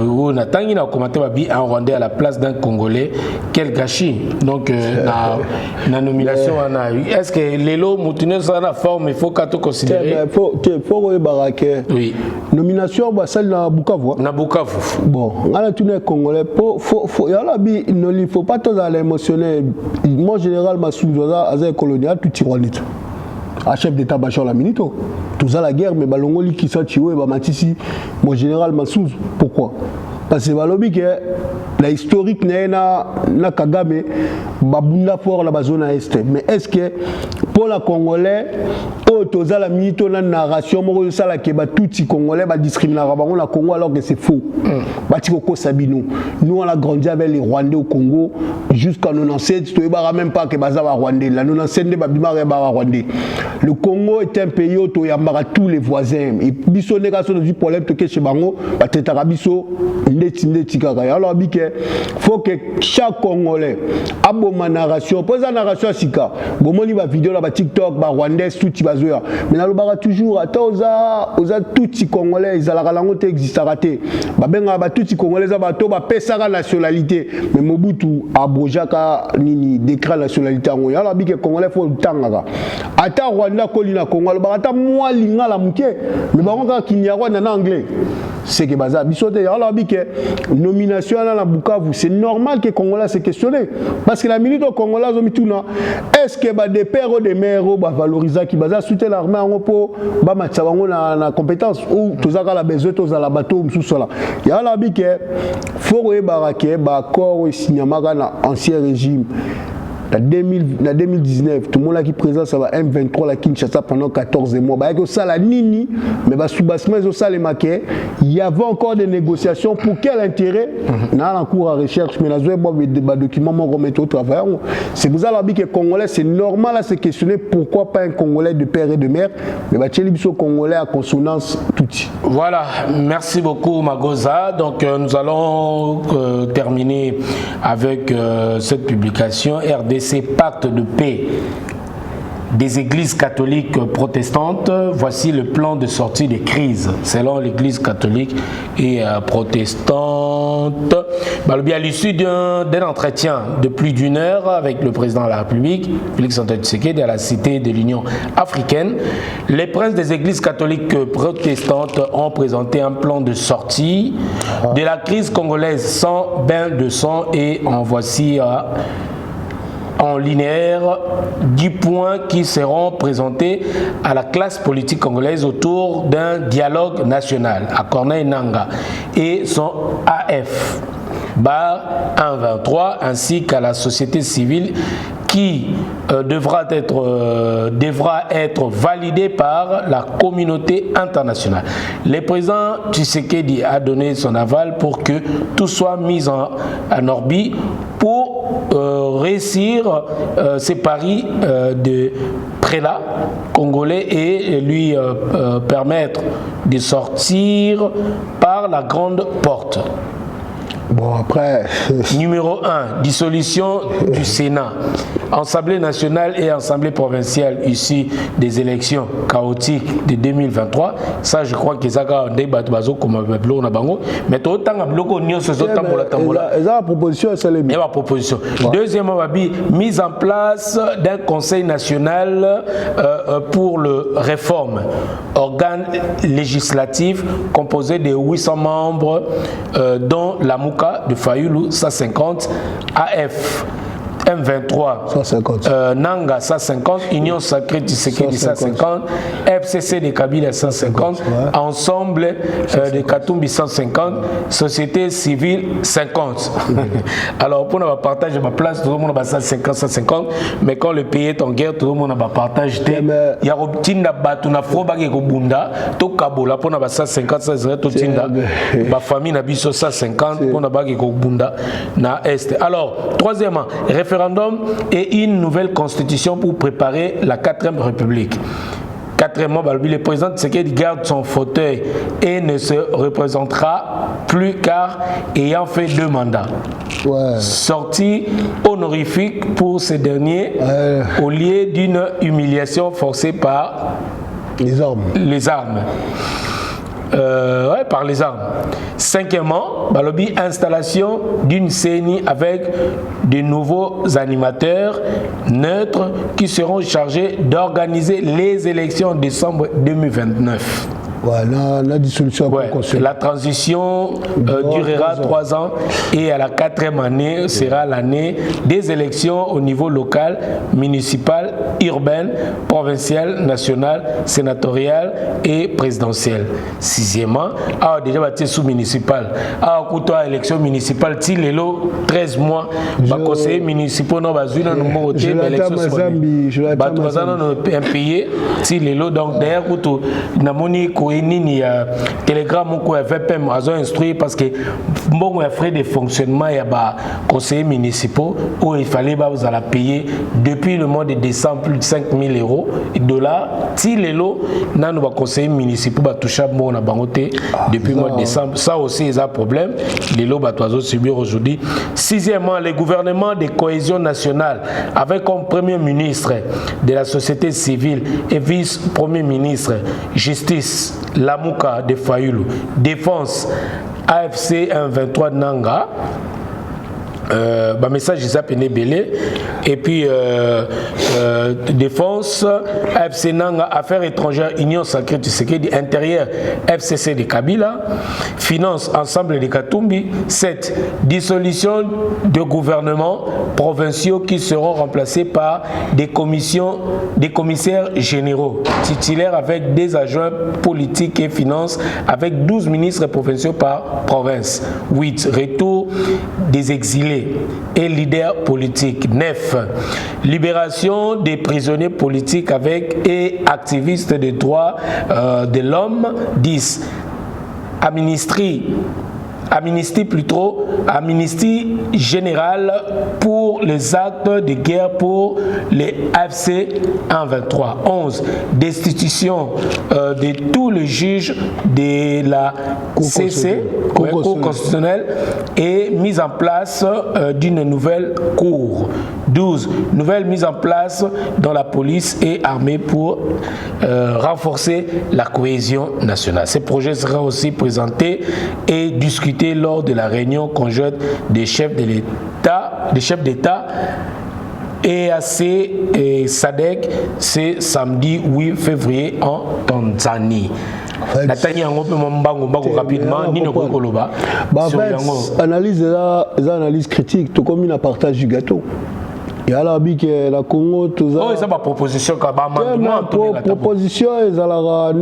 ou na tangi na commenté babi en Rwandais à la place d'un Congolais. Quel gâchis. Donc, na nomination on a eu. Est-ce que l'élo moutineux ça la forme il faut qu'à tout considérer. Faut baraquer. Oui. Nomination bah celle na Bukavu. Na Bukavu. Bon, on a tout Congolais. Il ne faut pas trop aller émotionner. Moi, général Massou, Azay colonial, tout Rwandais. À chef d'état-major la minute. Tout ça la guerre, mais Balongoli qui s'est tué, Matisi, mon général Massou. Pourquoi? Parce que la historique na Kagame, babunda fort la zone est. Mais est-ce que pour la Congolais, toza la minute na narration, mo ça la ke ba tout Congolais ba discriminer la Congo alors que c'est faux. Batikoko Sabino. Nous on a grandi avec les Rwandais au Congo jusqu'en 97, tu ne même pas que baza ba Rwandais. La 97 de babima ba Rwandais. Le Congo est un pays où il y a tous les voisins. Et biso négation du problème que chez bango, ba tetara biso alors il faut que chaque Congolais a bon narration. Pose la narration à Sika. Bon moni ba vidéo là ba TikTok ba Rwandais tout ti bazoya. Mais na lobara toujours ata oza tout ti Congolais ils ala lango te existera te. Ba benga ba tout ti Congolais za ba to ba pesaka nationalité. Mais Mobutu abrojaka nini décret nationalité ngo. Alors bi que Congolais faut tangaka. Ata Rwanda ko lina Congo ba ata moi linga la muke. Mais ba ngo ki nyarwa na anglais. C'est que baza bisote alors bi que nomination à la Bukavu, c'est normal que les Congolais se questionnent. Parce que la minute au Congolais, est-ce que des pères ou des mères vont valoriser qui va soutenir l'armée en repos, la compétence ou tout ça, la besoin, tout ça, la bateau, tout ça. Il y a la bique, faut que l'accord signé dans l'ancien régime. En 2019, tout le monde qui présente ça va M23 la Kinshasa pendant 14 mois. Bah que ça la nini, mais bah sous-bassement ça les maquets. Il y avait encore des négociations pour quel intérêt? Dans la cour à recherche, mais la zone des documents m'ont remis au travail. C'est pour ça que les Congolais c'est normal à se questionner pourquoi pas un Congolais de père et de mère, mais bah Tchélibiso Congolais à consonance tout. Voilà, merci beaucoup Magoza. Donc nous allons terminer avec cette publication RDC Pacte de paix des églises catholiques protestantes. Voici le plan de sortie des crises selon l'église catholique et protestante. À l'issue d'un entretien de plus d'1 heure avec le président de la République, Félix Antoine Tshisekedi, à la cité de l'Union africaine, les princes des églises catholiques protestantes ont présenté un plan de sortie de la crise congolaise sans bain de sang et en voici en linéaire 10 points qui seront présentés à la classe politique congolaise autour d'un dialogue national à Corneille Nangaa et son AF Bar 123 ainsi qu'à la société civile qui devra être validé par la communauté internationale. Le président Tshisekedi a donné son aval pour que tout soit mis en orbite pour réussir ces paris de prélats congolais et lui permettre de sortir par la grande porte. Bon, après. Numéro 1, dissolution du Sénat. Assemblée nationale et Assemblée provinciale ici des élections chaotiques de 2023. Ça, je crois que ça a un débat comme bloc na bango. Mais tout le temps, bloc on se tambola. La proposition, c'est les la proposition. Deuxièmement, mise en place d'un conseil national pour le réforme, organe législatif composé de 800 membres, dont la Mouka de Fayoulou 150, AF M23 150, Nangaa 150, Union Sacrée Tshisekedi 150, FCC de Kabila 150, ouais. Ensemble de Katumbi 150, Société civile 50. Alors pour nous partager ma place, tout le monde a 150, 150, mais quand le pays est en guerre, tout le monde a partagé. Il y a Robtinda Batuna Froba qui est au Bunda, tout Kabola pour nous 150, ça serait tout Tinda. Ma famille n'a pas 150 pour nous qui est au Bunda na Est. Alors troisièmement, référendum et une nouvelle constitution pour préparer la 4e République. Quatrièmement, le président Tshisekedi garde son fauteuil et ne se représentera plus car ayant fait 2 mandats. Ouais. Sortie honorifique pour ces derniers au lieu d'une humiliation forcée par les armes. Par les armes. Cinquièmement, installation d'une CENI avec de nouveaux animateurs neutres qui seront chargés d'organiser les élections en décembre 2029. La dissolution. La transition durera 3 ans et à la 4e année sera l'année des élections au niveau local, municipal, urbain, provincial, national, sénatorial et présidentiel. 6e, déjà sous-municipal. Élection municipale, si les 13 mois, les conseillers municipaux n'ont pas eu donc d'ailleurs, nini ya télégramme ko FPM azo instruit parce que bon frais de fonctionnement ya ba conseillers municipaux où il fallait vous allez payer depuis le mois de décembre plus de 5 000 € $. Si les lots nan ba conseillers municipaux ba toucher bon na bangoté depuis le mois de décembre, ça aussi est un problème. Les lots ba toizo subir aujourd'hui. 6e, le gouvernement de cohésion nationale avec comme premier ministre de la société civile et vice-premier ministre justice Lamouka de Fayoulou, défense AFC 123 Nanga. Message Isa Penebele et puis défense FC Nanga, affaires étrangères Union Sacrée Tshisekedi, intérieur FCC de Kabila, finance ensemble de Katumbi. 7, dissolution de gouvernements provinciaux qui seront remplacés par des commissaires généraux titulaires avec des agents politiques et finances avec 12 ministres provinciaux par province. 8, retour des exilés et leaders politiques. 9, libération des prisonniers politiques avec et activistes des droits de l'homme. 10, amnistie générale pour les actes de guerre pour les AFC 123. 11, destitution de tous les juges de la Cour constitutionnelle et mise en place d'une nouvelle cour. 12, nouvelle mise en place dans la police et armée pour renforcer la cohésion nationale. Ce projet sera aussi présenté et discuté lors de la réunion conjointe des chefs de l'État, EAC et SADC, c'est samedi 8 février en Tanzanie. Analyse critique, tout comme une partage du gâteau. Il y a la Congo, tout ça. Oh, c'est ma proposition. Proposition, ils ont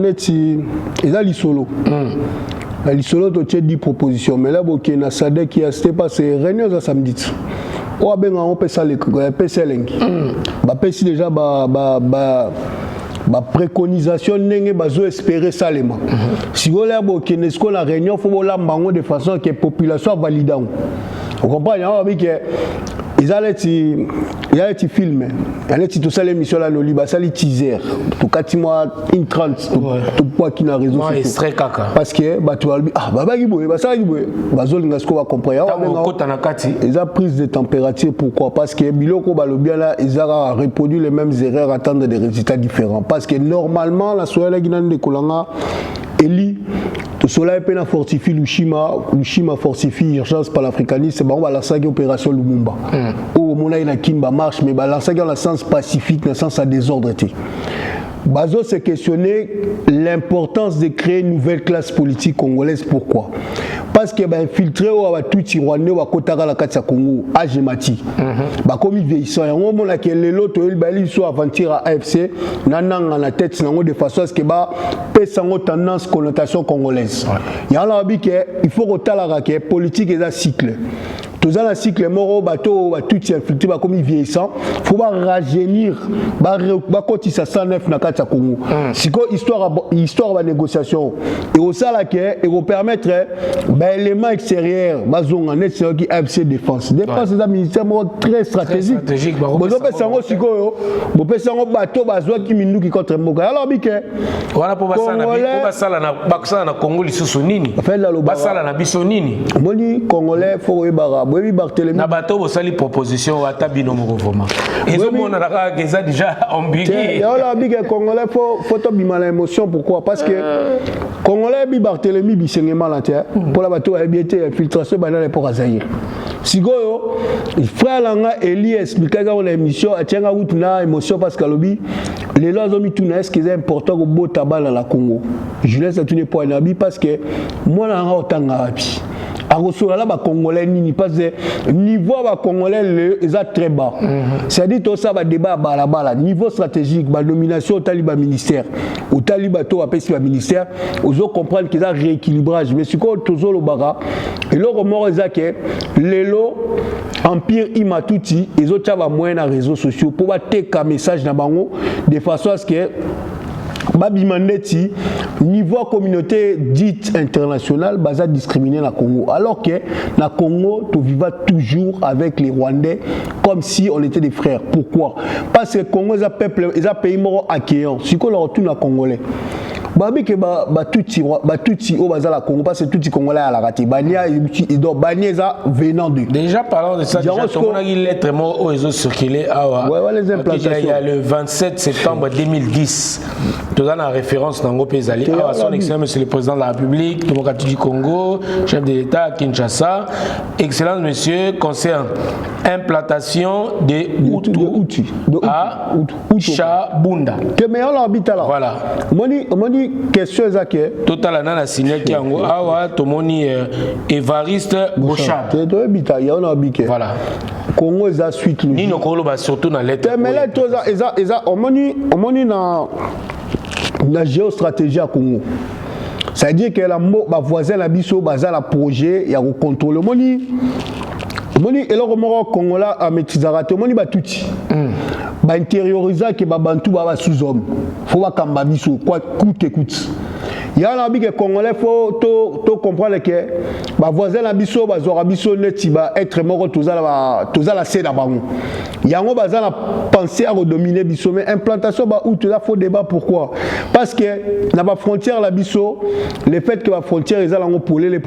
les solo. Les solo, tu as 10 propositions. Mais là, il y a SADC qui a c'était pas c'est réunion ça samedi. On peut ça les PCLNG. Déjà ma préconisation n'est pas espérer ça les mains. Si vous voulez la réunion, il faut la de façon que la population valide. Vous comprenez? Ils allaient filmer, ils allaient tout ça l'émission là no liba ça les teaser tout cas moi une 30 tout quoi qui n'a raison parce que tu vas ça va comprendre ils ont prise de température. Pourquoi? Parce que biloko balobia là ils ont reproduit les mêmes erreurs, attendre des résultats différents parce que normalement la soirée qui n'a de kolanga Eli, tout cela est peine à fortifier Lushima fortifie urgence par l'africanisme, c'est bon, la saga opération Lumumba. Au moment où il y a Kimba marche, mais la saga dans le sens pacifique, dans le sens à désordre. Bazo s'est questionné l'importance de créer une nouvelle classe politique congolaise. Pourquoi? Parce que infiltré tout Rwandais ou Kotara la Katsa Congo, Agemati. Comme ils vieillissent, il y a que les lots ils sont aventure à AFC, nanang la tête de façon à ce que une tendance connotation congolaise. Il y a il faut que la politique est un cycle. tous dans le cycle moro bateau tout infiltré comme vieillissant faut pas rajeunir ba koti sa 109 na kati ya Congo siko histoire ba négociation et au ça là que et vous permettre ba élément extérieur ba zonga net c'est qui FC défense c'est un ministère très stratégique bon peut sango siko yo bon peut sango bateau ba zo qui mindu qui contre mboka alors bike voilà pour basala na Congo lisusu nini basala na biso nini moni congolais faut yebara boyebi Barthélémy na bato bosali proposition ata bino moko vraiment ezomona naka keza déjà ambigu ya la big congolais faut to bimala émotion pourquoi parce que congolais bi Barthélémy bisengema la terre pour la bato ya biété infiltration banale pour Azaïr sigoyo frère langa Eli expliquer on émission atianga utuna émotion parce que lobi les lois ont mis tout est-ce que c'est important que bota bala la Congo je laisse tout ne point nabi parce que moi na otanga api akosola la ba congolais nini parce que niveau ba congolais ils sont très bas c'est-à-dire tout ça va débat bala niveau stratégique ba nomination au taliba ministère au taliba to apesi ba ministère ozo comprendre qu'ils a rééquilibrage mais siko tozo lo baka et le remords ezake lelo empire imatuti ezo tchaba moyen na réseaux sociaux pour ba teka message na bango de façon à ce que Babi Mandeti, niveau communauté dite internationale, basa discriminer la Congo. Alors que la Congo, tu vivas toujours avec les Rwandais comme si on était des frères. Pourquoi? Parce que le Congo est un peuple, est un pays mort accueillant. Si on retourne à Congolais. Babi que tout au bazar la Congo parce que tout Congolais à la raté. Bania ça venant de. Déjà parlant de ça, on a une lettre mot aux réseaux circulés les implantations. Il y a le 27 septembre 2010. Tout ça en référence dans pays alliés. Son excellence monsieur le président de la République démocratique du Congo, chef de l'État à Kinshasa. Excellence monsieur concerne implantation des Hutu à Chabunda. Que meilleur l'habitat là. Voilà. Moni question ezake total ana signé ki yango awa tomoni Évariste Bochard to habita ya ona bike voilà Congo eza suite ni no koloba surtout na lettre mais là to eza omoni na géostratégie à Congo. C'est-à-dire que la voisin la biso baza la projet ya ko contrôler moni et le remords congolais à maîtrisarate moni ba tuti ba intérioriser que ba bantu ba sous-homme faut ba kamba biso quoi coûte il y a un que congolais faut to comprendre que ba voisin la biso ba zora biso neti ba être mort toza la céda bango yango baza la penser à redominer biso mais implantation ba ou toza faut débat pourquoi parce que na ba frontière la biso le fait que la frontière ezala ngo polele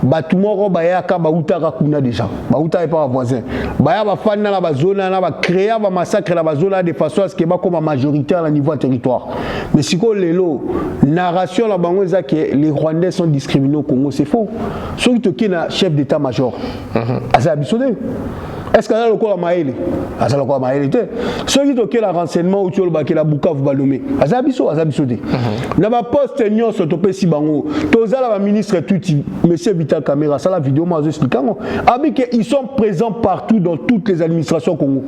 ba tout moro ba ya ka ba utaka kuna déjà ba uta pas voisin ba ya ba fana na ba zone na ba créer ba massacre na ba zone de façon à ce que ba comme majoritaire à niveau territoire mais si ko lelo narration la bango za que les Rwandais sont discriminés au Congo c'est faux surtout qui na chef d'état-major asa bisodé. Est-ce que le quoi maïli asa le quoi maïli té celui qui la renseignement ou tu le baké la Bukavu balomé asa bisodé na ba poste nyon so topé si bango toza la ministre tout monsieur Vital Caméra ça la vidéo moi expliquant abi que ils sont présents partout dans toutes les administrations Congo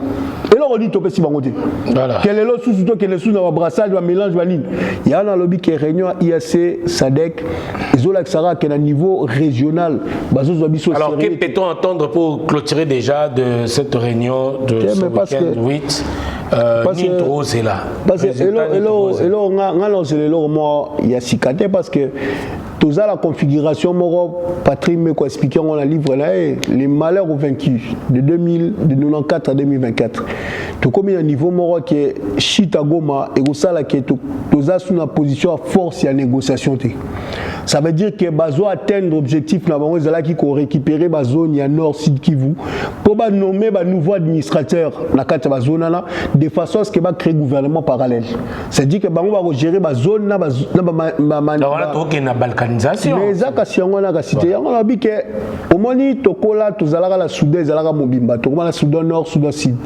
et là on dit topé si bango té voilà quel est l'autre sous que les sous dans brassage va mélange va ligne il y a dans lobby qui réunion IAC SADC isola Sara qui est à niveau régional bazo biso. Alors que peut-on entendre pour clôturer déjà de cette réunion de ce week-end 8 Nintro c'est là parce que il y a cicaté parce que tout ça la configuration moro Patrick me ko expliquer on a livre là les malheurs aux vaincus de 94 à 2024 tout comme il y a un niveau moro qui est Chitagoma et au ça là qui est tout ça sous la position à force et à négociation ça veut dire que bazo atteindre l'objectif là bango là qui ko récupérer ba zone ya nord sud Kivu pour ba nommer ba nouveau administrateur na kati ba zone là de façon à ce que ba créer gouvernement parallèle c'est dire que bango ba gérer ba zone na ba na balkanisation mais ça ka siango na ka cité yango na bi que au moni tokola tozalaka la Soudan zalaka mobimba tokoma la Soudan nord Soudan sud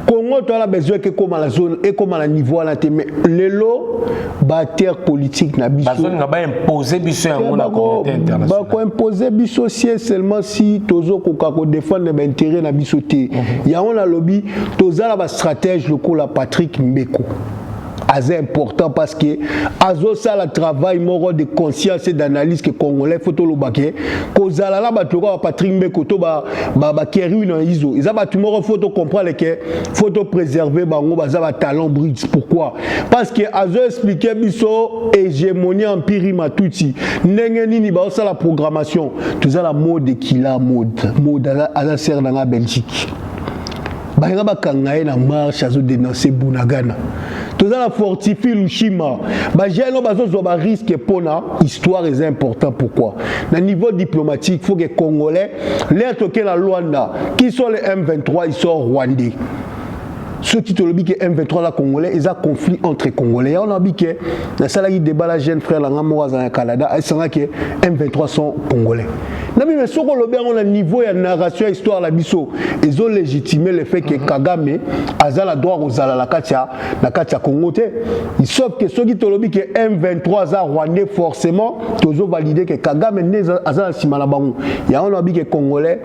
Congo to la besoin que comme la zone et comme la niveau à la mais lelo ba terre politique na biso ba zone nga ba imposer biso yango na communauté internationale ba ko imposer biso seulement si tozo ko défendre les intérêts na biso té yango na lobby tozala ba stratège lokola Patrick Mbeko assez important parce que azo ça le travail moro de conscience et d'analyse que congolais photo lo baké kozala la batoko Patrick Mbekoto ba keri na iso ils a batu moro photo comprendre que photo préserver bango baza ba talent brut. Pourquoi? Parce que azo expliquer biso hégémonie empire matuti ndenge nini ba ça la programmation tout ça la mode qui la mode à ser dans la Belgique. Baïra bakangaye na marche azo dénoncer Bunagana. Tout ça la fortifie Lushima. Ba jeno bazo zo ba risque pona histoire est important. Pourquoi? Na niveau diplomatique, faut que Congolais les toquer la Luanda qui sont les M23 ils sont rwandais. Ceux qui te le disent que M23 la Congolais, ils ont conflit entre Congolais. On a dit que dans le débat la jeune frère la Canada, ils sont que M23 sont Congolais. Mais ce qu'on a un niveau de narration histoire la biso, ils ont légitimé le fait que Kagame a le droit aux la Katia Congo. Sauf que ceux qui te le disent que M23 a Rwandais forcément, ils ont validé que Kagame n'est pas à Simalabango. Il y a un dit que Congolais,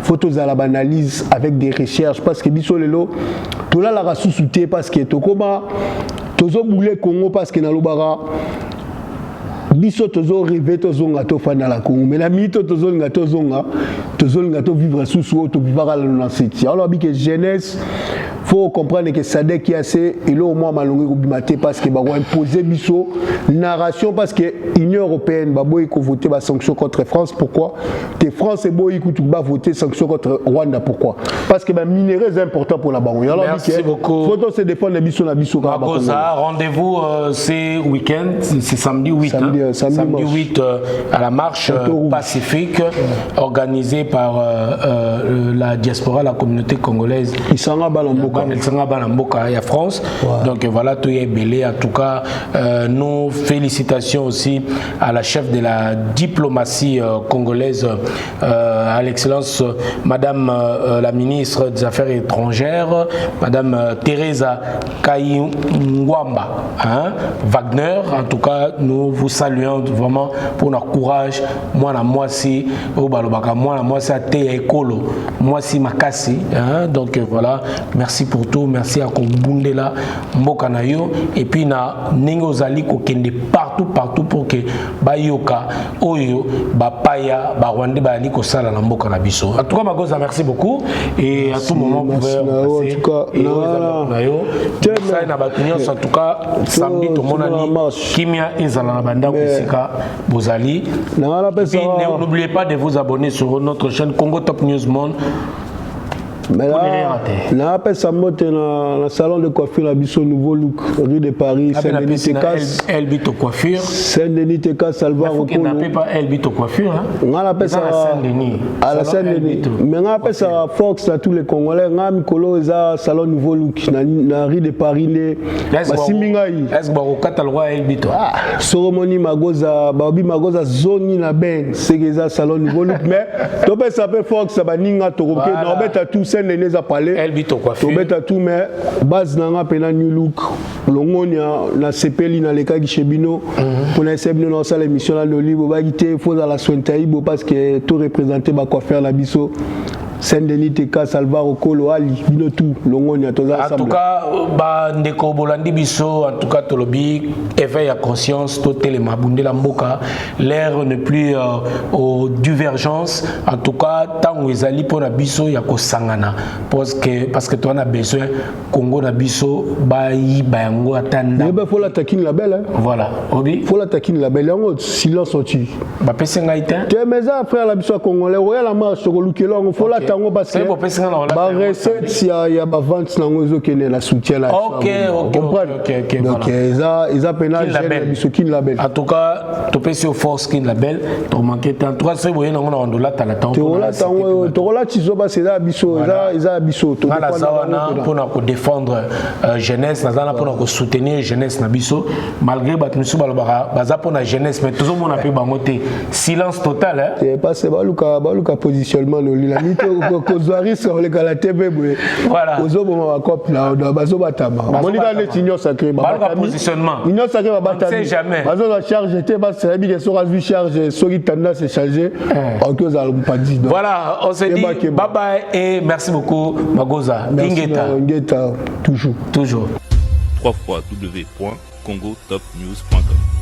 photos à l'analyse avec des recherches parce que biso lelo tout là la sous-souté parce que tokoma tozo boulé Congo parce que na lobara biso tozo rêver tozo ngato fana la Congo mais la mito tozo ngato vivre sous to vivre dans cette alors bi que jeunesse faut comprendre que Sadek qui a assez et là au moins malongé ko parce que ba imposer biso narration parce que Union européenne ba boy ko voter ba sanction contre France. Pourquoi? Que France et boy ko ba voter sanction contre Rwanda. Pourquoi? Parce que ba minerais est important pour la banque. Merci beaucoup. Faut se défendre biso na biso ka ba. Rendez-vous c'est week-end, c'est samedi 8 samedi 8 à la marche pacifique organisée par la diaspora, la communauté congolaise. Isanga Balamboka. Il y a France. Ouais. Donc voilà, tout est belé. En tout cas, nos félicitations aussi à la chef de la diplomatie congolaise, à l'excellence Madame la ministre des Affaires étrangères, Madame Teresa Kayingwamba Wagner. En tout cas, nous vous saluons vraiment pour notre courage. Moi, si à Téekolo, moi, si Makasi. Donc voilà, merci pour tout, merci à Kobundela, Mbokanayo, et puis na Nengozali Kokende partout pour que Bayoka, Oyo, Bapaya, Barwande, Bali Kosala, Mbokanabiso. En tout cas, Magoza, merci beaucoup, et à tout moment, vous pouvez passer. En tout cas, samedi, tout le monde Kimia Ezala Banda Kusika, Bozali. N'oubliez pas de vous abonner sur notre chaîne Congo Top News Monde. Mais là, on appelle ça dans le salon de coiffure à Bissau Nouveau Look, rue de Paris, Saint-Denis Técas. Elbito Coiffure. Saint-Denis Técas, Salva Rocolo. On n'appelle pas Elbito Coiffure. On appelle ça Saint-Denis. À la Saint-Denis. Mais on appelle ça Fox à tous les Congolais. On a Mikolo, ça salon Nouveau Look, dans la rue de Paris. Est-ce que vous avez le droit à Elbito? Cérémonie Magoza, Babi Magoza, Zoni na Ben, c'est que ça salon Nouveau Look. Mais tu peux s'appeler Fox, ça va ninga toroke, n'obète à tous. Neneza parler Elbito Coiffure tobeta tout mais base nanga pena new look longonia na sepeli na leka gishebino pour na sebino na sala émission là no libo ba gité faut à la sointaibo parce que tout représenter ba coiffeur la biso Saint-Denis Teka Salvaro Kolo Ali bino tout longonia toza en tout cas ba ndeko bolandi biso en tout cas tolobi éveil à conscience to telema bundela mboka l'ère n'est plus aux divergences en tout cas tango ezali pona biso ya kosangana parce que toi on a besoin Congo na biso ba yiba yango atanda mais faut la taquine la belle hein? Voilà obi faut la taquine la belle yango silence oti ba pesenga ita te mais ça frère la biso congolais royal la marche ko lukelo faut la tango parce que ba recette ya ba vente nango ezokene la soutien là OK donc ils pena jeune biso kin label en tout cas to pesi au force kin label to manquer tant trois c'est voyez nango na ondola tala tant to la tizo ba c'est biso eza biso to pour na ko défendre jeunesse na pour na soutenir jeunesse na biso malgré ba misu balobaka baza pour na jeunesse mais toujours mon appel bango te silence total hein c'est pas c'est baluka positionnement no la mito kozwari sur le la TV voilà ozo boma cop là bazo batama moni ba le union sacré baluka positionnement union sacré batama on sait jamais bazo la charge était ba c'est bien sur la charge soki tendance c'est chargé en cause à pas dit voilà on se dit bye bye et merci beaucoup Magoza Ngeta toujours www.congotopnews.com.